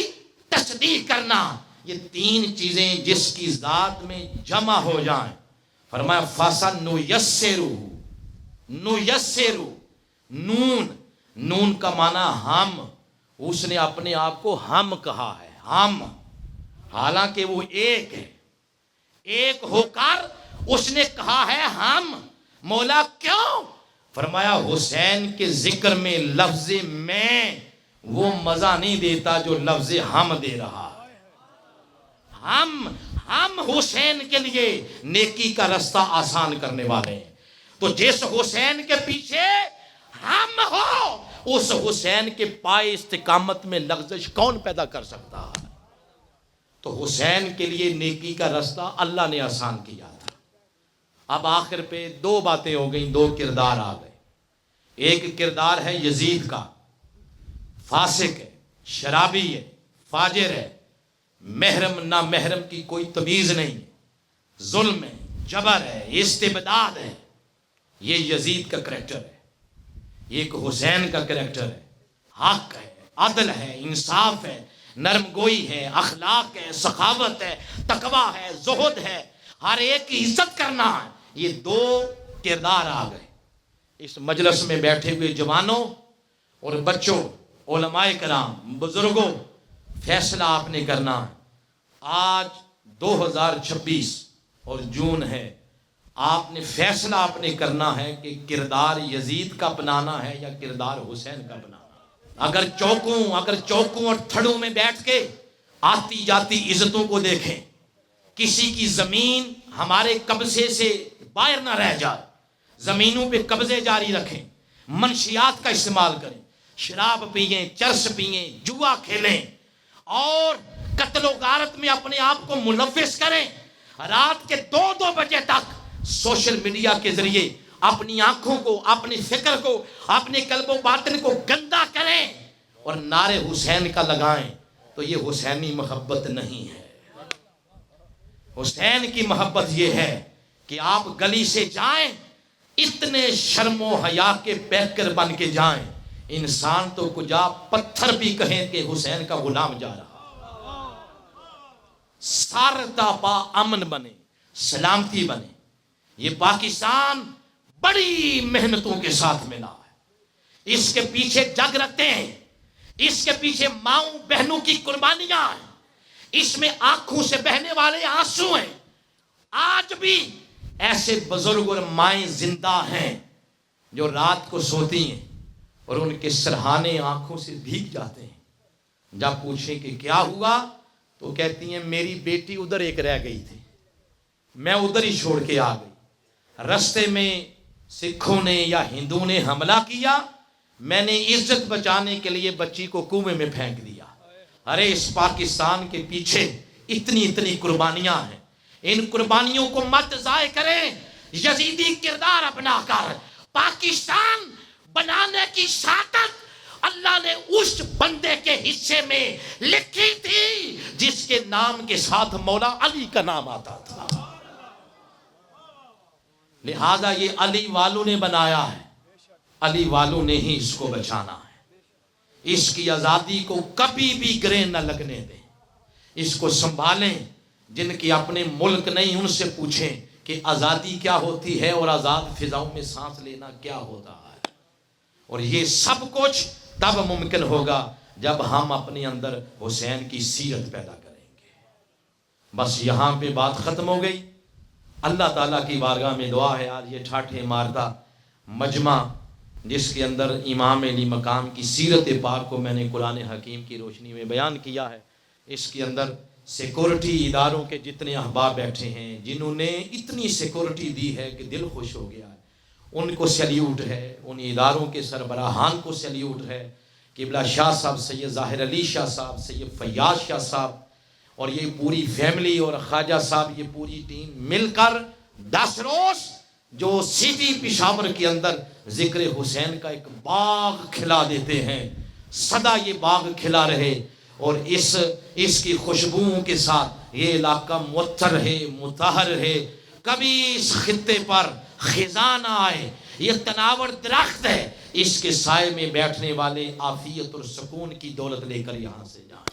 تصدیق کرنا۔ یہ 3 چیزیں جس کی ذات میں جمع ہو جائیں، فرمایا فَسَنُيَسِّرُ، نون کا معنی ہم، اس نے اپنے آپ کو ہم کہا ہے، ہم، حالانکہ وہ ایک ہے، ایک ہو کر اس نے کہا ہے ہم. مولا کیوں؟ فرمایا حسین کے ذکر میں لفظ میں وہ مزہ نہیں دیتا جو لفظ ہم دے رہا. ہم حسین کے لیے نیکی کا رستہ آسان کرنے والے ہیں. تو جس حسین کے پیچھے ہم ہو، اس حسین کے پائے استقامت میں لغزش کون پیدا کر سکتا ہے؟ تو حسین کے لیے نیکی کا رستہ اللہ نے آسان کیا تھا. اب آخر پہ دو باتیں ہو گئیں، دو کردار آ گئے. ایک کردار ہے یزید کا، فاسق ہے، شرابی ہے، فاجر ہے، محرم نہ محرم کی کوئی تمیز نہیں، ظلم ہے، جبر ہے، استبداد ہے. یہ یزید کا کریکٹر ہے. یہ ایک حسین کا کریکٹر ہے. حق ہے، عدل ہے، انصاف ہے، نرم گوئی ہے، اخلاق ہے، سخاوت ہے، تقوی ہے، زہد ہے، ہر ایک کی عزت کرنا ہے. یہ دو کردار آ گئے. اس مجلس میں بیٹھے ہوئے جوانوں اور بچوں، علماء کرام، بزرگوں، فیصلہ آپ نے کرنا ہے. آج 2026 اور جون ہے. آپ نے فیصلہ آپ نے کرنا ہے کہ کردار یزید کا اپنانا ہے یا کردار حسین کا اپنانا. اگر چوکوں اور تھڑوں میں بیٹھ کے آتی جاتی عزتوں کو دیکھیں، کسی کی زمین ہمارے قبضے سے باہر نہ رہ جائے، زمینوں پہ قبضے جاری رکھیں، منشیات کا استعمال کریں، شراب پئیں، چرس پئیں، جوا کھیلیں اور قتل و غارت میں اپنے آپ کو ملوث کریں، رات کے 2 بجے تک سوشل میڈیا کے ذریعے اپنی آنکھوں کو، اپنی فکر کو، اپنے قلب و باطن کو گندا کریں اور نعرے حسین کا لگائیں، تو یہ حسینی محبت نہیں ہے. حسین کی محبت یہ ہے کہ آپ گلی سے جائیں، اتنے شرم و حیا کے پیکر بن کے جائیں، انسان تو کجا پتھر بھی کہیں کہ حسین کا غلام جا رہا. سارتا پا امن بنے، سلامتی بنے. یہ پاکستان بڑی محنتوں کے ساتھ ملا ہے. اس کے پیچھے جگ رکھتے ہیں، اس کے پیچھے ماؤں بہنوں کی قربانیاں ہیں، اس میں آنکھوں سے بہنے والے آنسو ہیں. آج بھی ایسے بزرگ اور مائیں زندہ ہیں جو رات کو سوتی ہیں اور ان کے سرہانے آنکھوں سے بھیگ جاتے ہیں. جب پوچھیں کہ کیا ہوا تو کہتی ہیں میری بیٹی ادھر ایک رہ گئی تھی، میں ادھر ہی چھوڑ کے آ گئی. رستے میں سکھوں نے یا ہندوؤں نے حملہ کیا، میں نے عزت بچانے کے لیے بچی کو کنویں میں پھینک دیا. ارے اس پاکستان کے پیچھے اتنی قربانیاں ہیں. ان قربانیوں کو مت ضائع کریں. یزیدی کردار اپنا کر پاکستان بنانے کی سعادت اللہ نے اس بندے کے حصے میں لکھی تھی جس کے نام کے ساتھ مولا علی کا نام آتا تھا. لہذا یہ علی والوں نے بنایا ہے، علی والوں نے ہی اس کو بچانا ہے. اس کی آزادی کو کبھی بھی گرین نہ لگنے دیں. اس کو سنبھالیں. جن کی اپنے ملک نہیں ان سے پوچھیں کہ آزادی کیا ہوتی ہے اور آزاد فضاؤں میں سانس لینا کیا ہوتا ہے. اور یہ سب کچھ تب ممکن ہوگا جب ہم اپنے اندر حسین کی سیرت پیدا کریں گے. بس یہاں پہ بات ختم ہو گئی. اللہ تعالیٰ کی بارگاہ میں دعا ہے. آج یہ ٹھاٹھے مارتا مجمع جس کے اندر امام علی مقام کی سیرت پاک کو میں نے قرآن حکیم کی روشنی میں بیان کیا ہے، اس کے اندر سیکورٹی اداروں کے جتنے احباب بیٹھے ہیں جنہوں نے اتنی سیکورٹی دی ہے کہ دل خوش ہو گیا ہے، ان کو سیلیوٹ ہے. ان اداروں کے سربراہان کو سیلیوٹ ہے. قبلہ شاہ صاحب، سید ظاہر علی شاہ صاحب، سید فیاض شاہ صاحب اور یہ پوری فیملی اور خواجہ صاحب، یہ پوری ٹیم مل کر 10 روز جو سٹی پشاور کے اندر ذکر حسین کا ایک باغ کھلا دیتے ہیں. سدا یہ باغ کھلا رہے اور اس کی خوشبوؤں کے ساتھ یہ علاقہ معطر ہے، مطہر ہے. کبھی اس خطے پر خزاں نہ آئے. یہ تناور درخت ہے، اس کے سائے میں بیٹھنے والے عافیت اور سکون کی دولت لے کر یہاں سے جائیں.